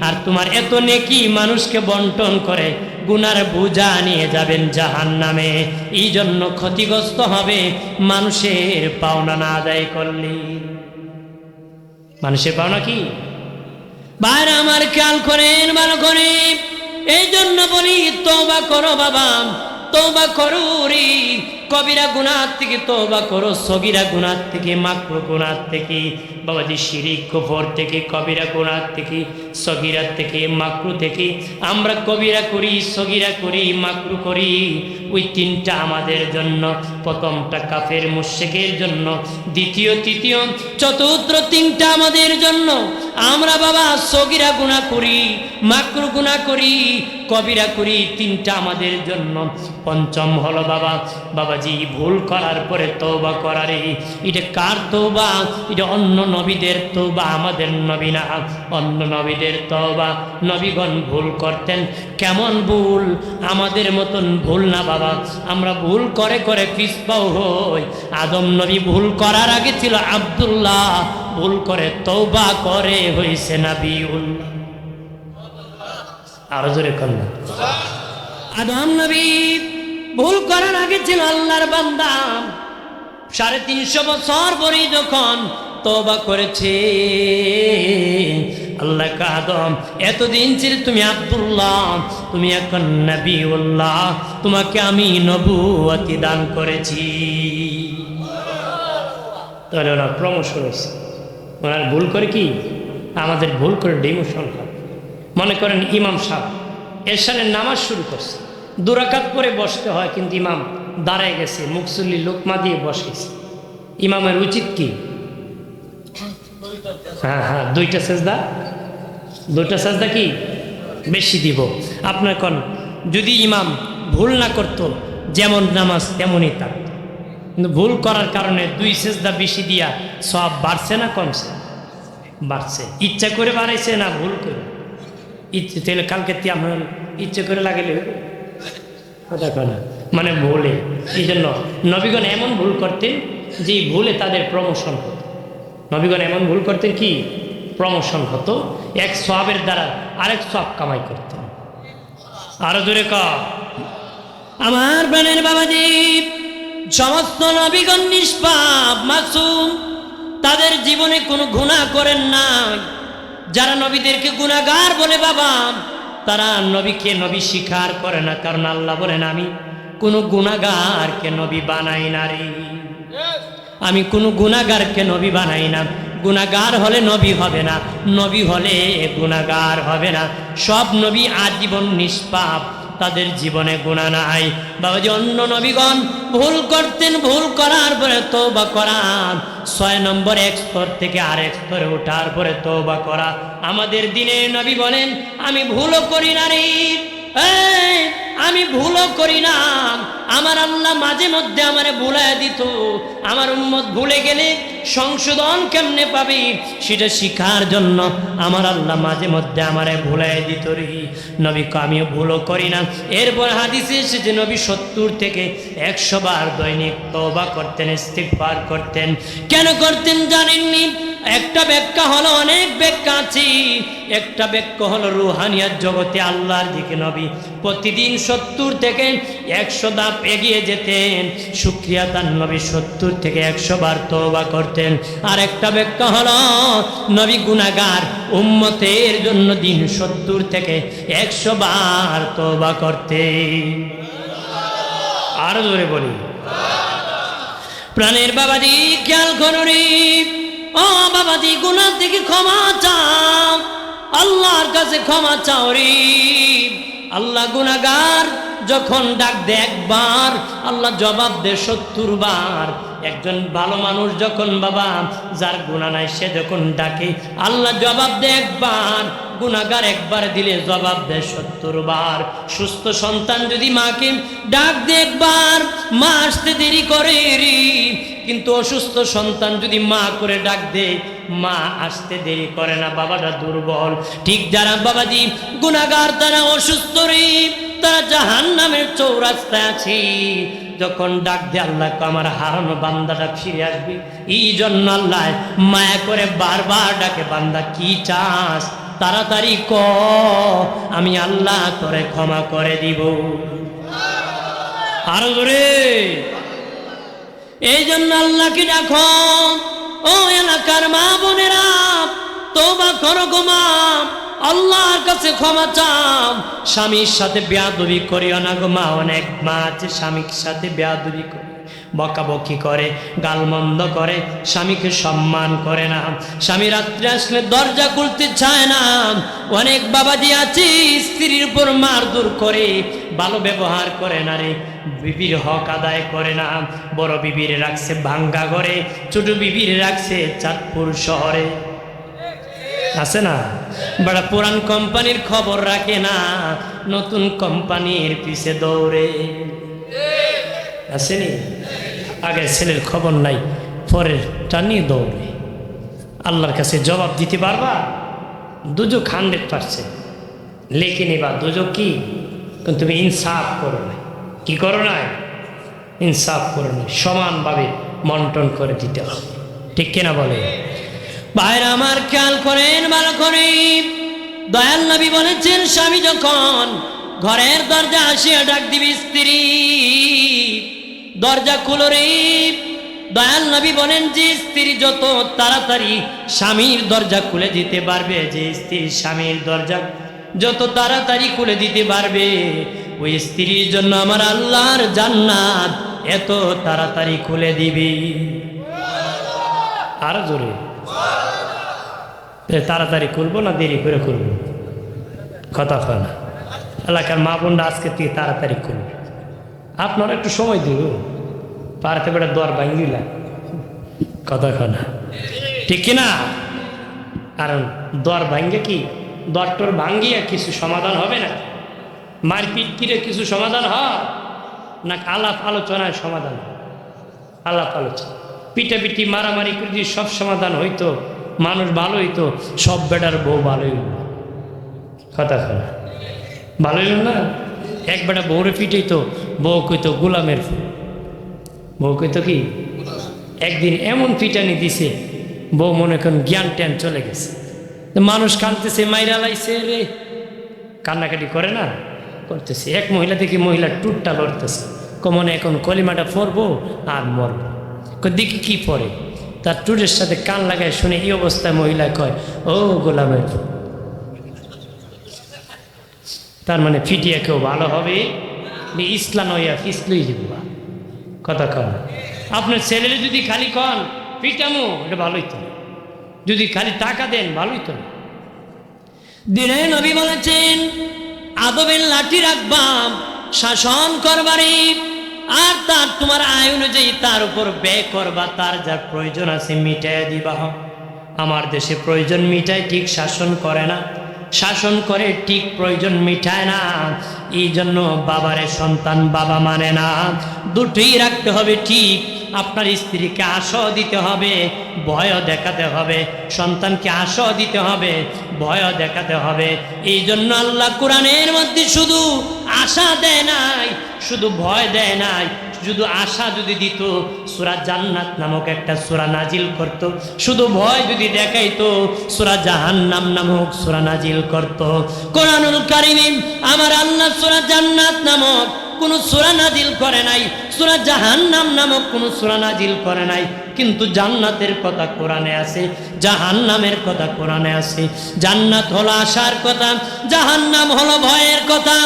আর তোমার এত নেকি মানুষকে বন্টন করে গুনার বোঝা নিয়ে যাবেন জাহান্নামে। এই জন্য ক্ষতিগ্রস্ত হবে মানুষের পাওনা না আদায় করলে। মানুষের পাওনা কি? বাইরে আমার খেয়াল করেন ভালো করে, এই জন্য বলি তওবা করো বাবা, তওবা করো রে। কবিরা গুনাহ থেকে তওবা করো, সগীরা গুনাহ থেকে, মাকরু গুনাহ থেকে, বাবাজি শিরিক কুফর থেকে, কবিরা গুনাহ থেকে, সগীরা থেকে, মাকরু থেকে। আমরা কবিরা করি, সগীরা করি, মাকরু করি, ওই তিনটা আমাদের জন্য। প্রথমটা কাফের মুশরিকের জন্য, দ্বিতীয় তৃতীয় চতুর্থ তিনটা আমাদের জন্য। আমরা বাবা সগীরা গুনাহ করি, মাকরু গুনাহ করি, কবিরা করি, তিনটা আমাদের জন্য। পঞ্চম হলো বাবাজি ভুল করার পরে তওবা করারে। এটা কার তওবা? এটা অন্য নবীদের তওবা, আমাদের নবী না। অন্য নবীদের তওবা, নবীগণ ভুল করতেন। কেমন ভুল? আমাদের মতন ভুল না বাবা। আমরা ভুল করে করে পিছপাও হই। আদম নবী ভুল করার আগে ছিল আব্দুল্লাহ, ভুল করে তওবা করে হইছে নবিউল্লাহ। আরো জোরে কন্যা। আদম নবী ভুল করার আগে ছিল আল্লাহর বান্দা। 350 বছর পরে যখন তওবা করেছে, আল্লাহ কা আদম এতদিন ছিল তুমি আব্দুল্লাহ, তুমি এখন নবিউল্লাহ, তোমাকে আমি নবুয়তি দান করেছি। তাহলে ওনার প্রমোশন হয়েছে। ওনার ভুল করে কি? আমাদের ভুল করে ডিমোশন হয়। মনে করেন ইমাম সাহেব এরশানের নামাজ শুরু করছে, 2 রাকাত পরে বসতে হয়, কিন্তু ইমাম দাঁড়ায় গেছে, মুকসুল্লি লোকমা দিয়ে বসেছে। ইমামের উচিত কি? হ্যাঁ, 2টা সেজদা কি বেশি দিব। আপনার কোন যদি ইমাম ভুল না করত, যেমন নামাজ তেমনই থাকত। কিন্তু ভুল করার কারণে 2 সেজদা বেশি দিয়া সব বাড়ছে না কমছে? বাড়ছে। ইচ্ছা করে বাড়াইছে না ভুল করে? ইচ্ছে। তাহলে কালকে আপনার ইচ্ছে করে লাগাইলে দেখো না, মানে ভুলে। এই জন্য নবীগণ এমন ভুল করতেন যে ভুলে তাদের প্রমোশন হতো। নবীগণ এমন ভুল করতেন কি প্রমোশন হতো, এক সওয়াবের দ্বারা আরেক সওয়াব কামাই করতেন। আরো জোরে ক আমার প্রাণের বাবাজি। সমস্ত নবীগণ নিষ্পাপ মাসুম, তাদের জীবনে কোনো গুনাহ করেন না। যারা নবীদেরকে গুনাহগার বলে বাবা, তারা নবীকে নবী স্বীকার করে না। কারণ আল্লাহ বলেন আমি কোনো গুনাহগারকে নবী বানাই না রে, আমি কোনো গুনাহগারকে নবী বানাই না। গুনাহগার হলে নবী হবে না, নবী হলে গুনাহগার হবে না। সব নবী আজীবন নিষ্পাপ, তাদের জীবনে গুনাহ নাই। বাবাজি অন্য নবীগণ ভুল করতেন, ভুল করার পরে তওবা করা, 6 নম্বর এক স্তর থেকে আরেক স্তরে ওঠার পরে তওবা করা। আমাদের দিনে নবী বলেন আমি ভুলও করি না রে, আমি ভুলও করি না। আমার আল্লাহ মাঝে মধ্যে আমারে ভুলায় দিত। আমার উম্মত ভুলে গেলে সংশোধন কেমনে পাবে সেটা শিখার জন্য আমার আল্লাহ মাঝে মধ্যে আমারে ভুলায় দিত রে। নবী আমিও ভুলও করি না। এরপর হাদিসে এসেছে নবী 70 থেকে 100 বার দৈনিক তওবা করতেন, ইস্তিগফার করতেন। কেন করতেন জানেননি? একটা ব্যাখ্যা হলো, অনেক ব্যাখ্যা আছে। একটা ব্যাখ্যা হলো রুহানিয়াত জগতে আল্লাহর দিকে নবী প্রতিদিন 70 থেকে 100 ধাপ এগিয়ে যেতেন। শুকরিয়া তার নবী 70 থেকে 100 বার তওবা করতেন। আর একটা ব্যাখ্যা হলো নবী গুনাহগার উম্মতের জন্য দিন 70 থেকে 100 বার তওবা করতেন। আরো জোরে বলি প্রাণের বাবাজি, খেয়াল করুন ও বাবাজি, গুনাহ থেকে ক্ষমা চাও, আল্লাহর কাছে ক্ষমা চাও রে। আল্লাহ গুনাহগার যখন ডাক দেয় একবার, আল্লাহ জবাব দেয় 70 বার। একজন ভালো মানুষ যখন বাবা যার গুনাহ নাই সে যখন ডাকে, আল্লাহ জবাব দেয় একবার। গুনাহগার একবার দিলে জবাব দেয় 70 বার। সুস্থ সন্তান যদি মাকে ডাক দেয় একবার, মা আসতে দেরি করে রে। কিন্তু অসুস্থ সন্তান যদি মা করে ডাক দেয়, মা আসতে দেরি করে না, বাবাটা দুর্বল। ঠিক যারা বাবাজি গুনাহগার, তারা অসুস্থ রে, তারা জাহান্নামের চৌরাস্তায় আছে। যখন ডাক দে আল্লাহ আমার হারানো বান্দাটা ফিরে আসবে, এই জন্য আল্লাহ মায়া করে বারবার ডাকে, বান্দা কি চাস তাড়াতাড়ি ক, আমি আল্লাহ তোরে ক্ষমা করে দিব। আরো জোরে। এই জন্য আল্লাহকে ডাকো। ও এলাকার মা বোনেরা, তওবা করো গো মা, আল্লাহর কাছে ক্ষমা চাও। স্বামীর সাথে বেয়াদবি করিও না গো মা। অনেক মা আছে স্বামীর সাথে বেয়াদবি করে, বকাবকি করে, গালমন্দ করে, স্বামীকে সম্মান করে না। স্বামী রাত্রে আসলে দরজা খুলতে চায় না। অনেক বাবাজি আছে স্ত্রীর উপর মারধর করে, ভালো ব্যবহার করে না রে, বিবির হক আদায় করে না। বড় বিবির রাখছে ভাঙ্গা ঘরে, ছোট বিবির রাখছে চাঁদপুর শহরে। আছে না? বড় পুরান কোম্পানির খবর রাখে না, নতুন কোম্পানির পিছে দৌড়ে। আসেনি? আগে ছেলের খবর নাই, পরের টানিয়ে দৌড়ে। আল্লাহর কাছে জবাব দিতে পারবা? দুজক 100%। লিখে নিবা দুজক কি? কিন্তু তুমি ইনসাফ করো না। কি করো না? ইনসাফ করো না, সমানভাবে বন্টন করে দিতে হবে। ঠিক কিনা বলে? ভাইরা আমার খেয়াল করেন ভালো করে। দয়াল নবী বলেছেন, স্বামী যখন ঘরের দরজা আসিয়া ডাক দিবি, স্ত্রী দরজা খুলো রে। দয়াল নবী বলেন, যে স্ত্রী যত তাড়াতাড়ি স্বামীর দরজা খুলে দিতে পারবে, যে স্ত্রী স্বামীর দরজা যত তাড়াতাড়ি খুলে দিতে পারবে, ওই স্ত্রীর জন্য আমার আল্লাহর জান্নাত এত তাড়াতাড়ি খুলে দিবি। আর জোরে তাড়াতাড়ি খুলবো না দেরি করে খুলবো? কথা হয় না। এলাকার মা বোনরা আজকে থেকে তাড়াতাড়ি খুলবে। আপনারা একটু সময় দিব, পারতে বেড়ে দর ভাঙ্গিলা। কথা হয় না? ঠিক কিনা? কারণ দর ভাঙ্গে কি, দরটর ভাঙ্গিয়া কিছু সমাধান হবে না? মারপিট কিরে কিছু সমাধান হয় না? আলাপ আলোচনায় সমাধান। আলাপ আলোচনা, পিটাপিটি মারামারি করে যদি সব সমাধান হইতো, মানুষ ভালো হইতো, সব বেটার বউ ভালো হইল। কথা হয় না? ভালো হইল না? এক বেটা বউরে পিটাইতো, বউ কইতো গোলামের ফুল। বউ কইতো কি? একদিন এমন পিটানি দিছে, বউ মনে করেন জ্ঞান ট্যান চলে গেছে। মানুষ কাঁদতেছে, মাইরা লাইছে রে, কান্নাকাটি করে না? করতেছে। এক মহিলা দেখি মহিলা টুটটা লড়তেছে, কমনে এখন কলিমাটা পরবো আর মরবো। দেখি কি পরে, তার টুটের সাথে কান লাগায় শুনে এই অবস্থায় মহিলা কয়, ও গোলামের ফুল। তার মানে ফিটিয়া কেউ ভালো হবে? ইসলাম হইয়া ফিসলই যাবা। কথা কন। আপনার ছেলেরে যদি খালি কন পিটামো, এটা ভালোই তো। যদি খালি টাকা দেন ভালোই তো। দিনে নবী বলেছেন, আদবের লাঠি রাখবাম শাসন করবারে, আর তার তোমার আয় অনুযায়ী তার উপর ব্যয় করবা, তার যার প্রয়োজন আছে মিটাই দিবা। আমার দেশে প্রয়োজন মিটায় ঠিক, শাসন করে না। শাসন করে ঠিক, প্রয়োজন মিটায় না। এই জন্য বাবারে সন্তান বাবা মানে না। দুটোই রাখতে হবে ঠিক। আপনার স্ত্রীকে আশাও দিতে হবে, ভয়ও দেখাতে হবে। সন্তানকে আশাও দিতে হবে, ভয়ও দেখাতে হবে। এই জন্য আল্লাহ কোরআনের মধ্যে শুধু আশা দেয় নাই, শুধু ভয় দেয় নাই, শুধু আশা যদি দিত সূরা জান্নাত নামক একটা সূরা নাজিল করত। শুধু ভয় যদি দেখাইতো সূরা জাহান্নাম নামক সূরা নাজিল করত। কোরআনুল কারীমে আমার আল্লাহ সূরা জান্নাত নামক কোন সূরা নাজিল করে নাই, সূরা জাহান্নাম নামক কোন সূরা নাজিল করে নাই। কিন্তু জান্নাতের কথা কোরআনে আছে, জাহান্নামের কথা কোরআনে আছে। জান্নাত হলো আশার কথা, জাহান্নাম হলো ভয়ের কথা।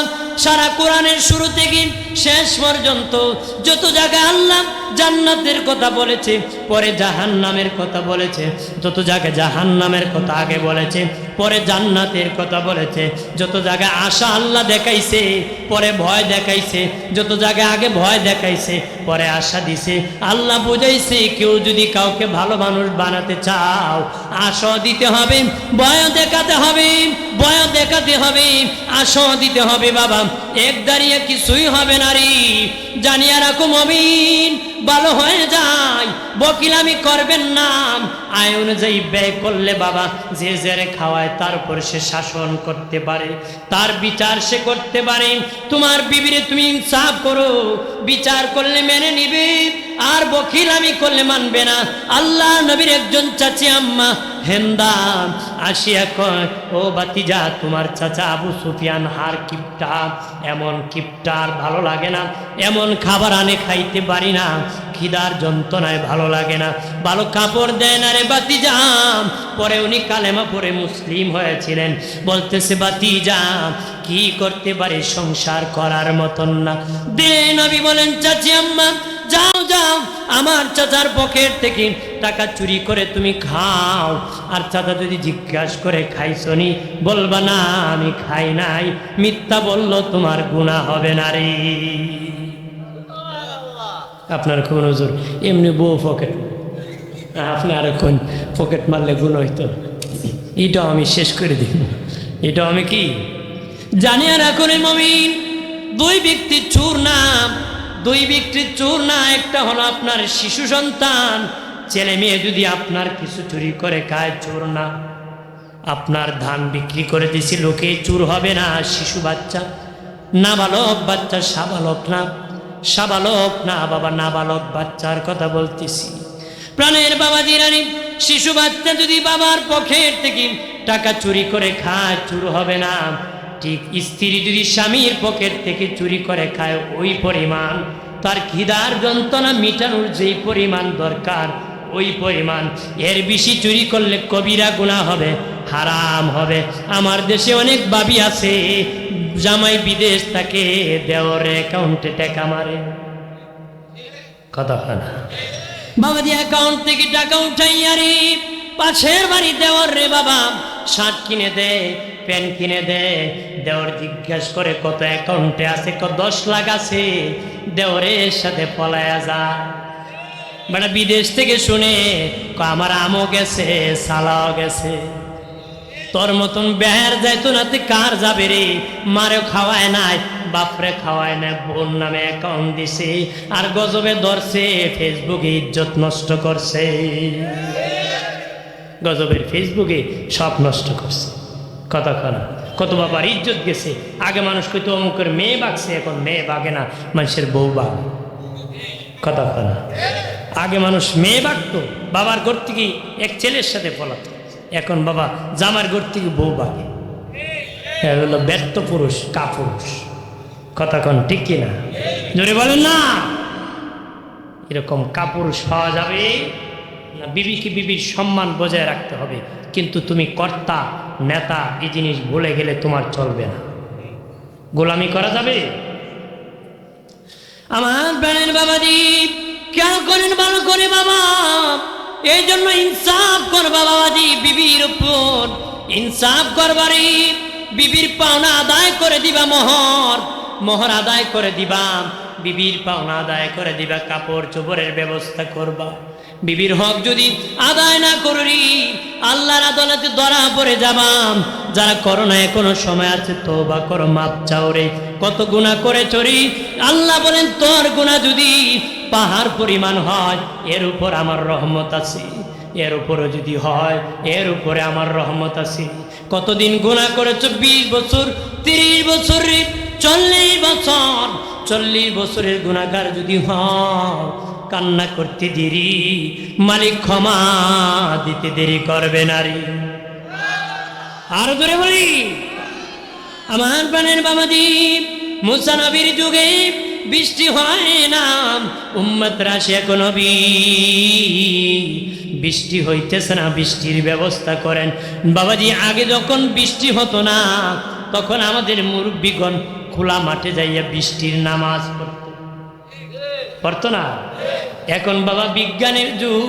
সারা কোরআনের শুরু থেকে শেষ পর্যন্ত যত জায়গায় আল্লাহ জান্নাতের কথা বলেছে, পরে জাহান্নামের কথা বলেছে। যত জায়গায় জাহান্নামের কথা আগে বলেছে, পরে জান্নাতের কথা বলেছে। যত জায়গায় আশা আল্লাহ দেখাইছে, পরে ভয় দেখাইছে। যত জায়গায় আগে ভয় দেখাইছে, পরে আশা দিছে। আল্লাহ বুঝাইছে, কেউ যদি কাউকে ভালো মানুষ বানাতে চাও, আশা দিতে হবে, ভয় দেখাতে হবে, ভয় দেখাতে হবে, আশা দিতে হবে। বাবা এক দাঁড়িয়ে কিছুই হবে না রে, জানিয়া রাখো মমিন, ভালো হয়ে যায়। বকিলামি করবেন না, আয় অনুযায়ী ব্যয় করলে বাবা যে যারে খাওয়ায় তার উপর সে শাসন করতে পারে, তার বিচার সে করতে পারে। তোমার বিবিরে তুমি ইনসাফ করো, বিচার করলে মেনে নিবে, আর বকিলামি করলে মানবে না। আল্লাহ নবীর একজন চাচি আম্মা হেন্দা আসিয়া কয়, ও বাতিজা, তোমার চাচা আবু সুফিয়ান হার কিপটা, এমন কিপটা আর ভালো লাগে না, এমন খাবার আনে খাইতে পারি না, খিদার যন্ত্রণায় ভালো লাগে না, ভালো কাপড় দেয় না রে বাতিজা। পরে উনি কালেমা পড়ে মুসলিম হয়েছিলেন। বলতেছে, বাতিজা কি করতে পারে, সংসার করার মতন না। দে নবী বলেন, চাচি আম্মা যাও যাও আমার চাচার পকেট থেকে টাকা চুরি করে তুমি খাও। আর চাচা যদি জিজ্ঞাসা করে খাইছনি, বলবা না আমি খাই নাই, মিথ্যা বললো তোমার গুনাহ হবে না রে। আপনার কোন হুজুর এমনি বউ পকেট, আপনি আর কোন পকেট মারলে গুণ হইতো, এটাও আমি শেষ করে দিব। এটাও আমি কি জানি। আর এখন মুমিন দুই ব্যক্তির চোর না, দুই ব্যক্তির চোর না, একটা হলো আপনার শিশু সন্তান, ছেলে মেয়ে যদি আপনার কিছু চুরি করে খায়, চোর না। আপনার ধান বিক্রি করে দিছি লোকে, চোর হবে না। শিশু বাচ্চা, নাবালক বাচ্চা, সাবালক না, সাবালক না বাবা, নাবালক বাচ্চার কথা বলতেছি। প্রাণের বাবা জিরানি, শিশু বাচ্চা যদি বাবার পকেট থেকে টাকা চুরি করে খায়, চুর হবে না। ঠিক স্ত্রী যদি স্বামীর পকেট থেকে চুরি করে খায়, ওই পরিমাণ তার খিদার যন্ত্রণা মিটানোর যেই পরিমাণ দরকার, ওই পরিমাণ, এর বেশি চুরি করলে কবিরা গুনাহ হবে, হারাম হবে। আমার দেশে অনেক বাবি আছে, জামাই বিদেশ থাকে, দেওয়ার অ্যাকাউন্টে টাকা মারে, কথা হয় না বাবাজি, অ্যাকাউন্ট থেকে টাকা উঠাইয়া রে পাশের বাড়ি দেওয়ার রে বাবা শার্ট কিনে দে, প্যান্ট কিনে দে। দেওয়ার জিজ্ঞাস করে কত অ্যাকাউন্টে আছে, 10 লাখ আছে, দেওয়ারের সাথে পলায়া যা। মানে বিদেশ থেকে শুনে আমার আমও গেছে, সালাও গেছে, তোর মতন বেহার যাইতো না, তুই কার যাবে রে? মারেও খাওয়ায় নাই, বাপরে খাওয়ায় না, বোন নামে অ্যাকাউন্ট দিছে, আর গজবে ধরছে, ফেসবুকে ইজ্জত নষ্ট করছে, গজবের ফেসবুকে সব নষ্ট করছে। কথা খানা, কত বাবার ইজ্জত গেছে। আগে মানুষ কইতো অমুকের মেয়ে বাগছে, এখন মেয়ে বাগে না, মানুষের বউ বাগ। কথা খানা, আগে মানুষ মেয়ে বাগতো, বাবার ঘর থেকে এক ছেলের সাথে পলাতো, এখন বাবা জামার ঘর থেকে বউ বাগে। হলো ব্যর্থ পুরুষ, কাপুরুষ। কথা কন ঠিক কিনা? জোরে বলেন না। এরকম কাপুরুষ পাওয়া যাবে না। বিবিকে বিবির সম্মান বজায় রাখতে হবে, কিন্তু তুমি কর্তা নেতা এই জিনিস ভুলে গেলে তোমার চলবে না। গোলামি করা যাবে? আমার প্রাণের বাবাজি খেয়াল করেন ভালো করে বাবা, এই জন্য ইনসাফ করবা বাবাজি, বিবির উপর ইনসাফ করবারে। বিবির পাওনা আদায় করে দিবা, মোহর আদায় করে দিবা, বিবির পাওনা আদায় করে দিবা, কাপড় চোপড়ের ব্যবস্থা করবা। বিবির হক যদি আদায় না করি, আল্লাহর আদালতে ধরা পড়ে যাবা। যারা করো না, এখনো সময় আছে, তওবা করো, মাপ চাও রে। কত গুনাহ করে চরি, আল্লাহ বলেন তোর গুনাহ যদি পাহাড় পরিমাণ হয়, এর উপর আমার রহমত আছে, এর উপরে যদি হয়, এর উপরে আমার রহমত আছে। কতদিন গুনাহ করেছো? 20 বছর, 30 বছর, 40 বছর, 40 বছরের গুনাহগার যদি হও, কান্না করতে দেরি, মালিক ক্ষমা দিতে দেরি করবে নারী। আর ধরে বলি আমার প্রাণের বাবাজি, মুসা নবীর যুগে বৃষ্টি হয় না, উম্মতরা শেখ নবী বৃষ্টি হইতেছে না, বৃষ্টির ব্যবস্থা করেন বাবাজি। আগে যখন বৃষ্টি হতো না, তখন আমাদের মুরব্বীগণ খোলা মাঠে যাইয়া বৃষ্টির নামাজ পড়তো না। এখন বাবা বিজ্ঞানের যুগ,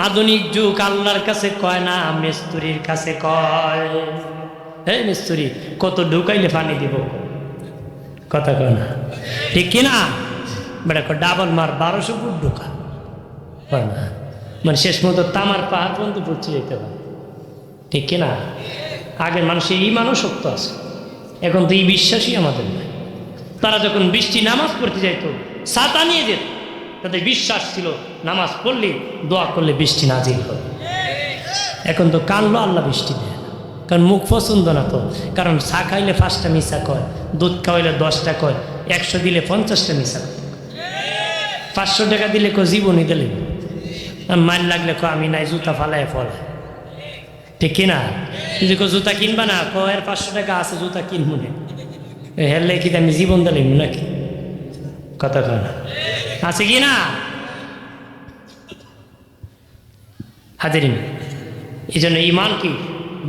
আধুনিক যুগ, আল্লাহর কাছে কয় না, মিস্ত্রির কাছে কয়। হে মিস্ত্রি, কত ঢুকাইলে পানি দিব? কথা কয় না, ঠিক কিনা? বেটা ডাবল মার, 1200 ফুট ঢুকা, মানে শেষ মতো তামার পাহাড় পর্যন্ত পড়ছে যেতে পারে, ঠিক কিনা? আগের মানুষের ইমানও শক্ত আছে, এখন তো এই বিশ্বাসই আমাদের নাই। তারা যখন বৃষ্টি নামাজ পড়তে যাইত, ছাতা নিয়ে যেত, তাদের বিশ্বাস ছিল নামাজ পড়লে, দোয়া করলে বৃষ্টি নাজিল হবে। এখন তো কানলো, আল্লাহ বৃষ্টি দেয় না, কারণ মুখ পছন্দ না তো। কারণ চা খাইলে 5টা মিশা কয়, দুধ খাওয়াইলে 10টা কয়, 100 দিলে 50টা মিশা কয়, 500 টাকা দিলে কয় জীবনই দিলে, মাইল লাগলে কয় আমি নাই, জুতা ফালায় ফলায়, ঠিক কিনা? যদি কো জুতা কিনবা না, কয় 500 টাকা আছে, জুতা কিনবো না, হেললে কি আমি জীবন দিলাম নাকি? কথা কয় না, আছে কি না? হাজিরিন, এই জন্য ইমান কি,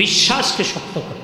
বিশ্বাসকে শক্ত করে।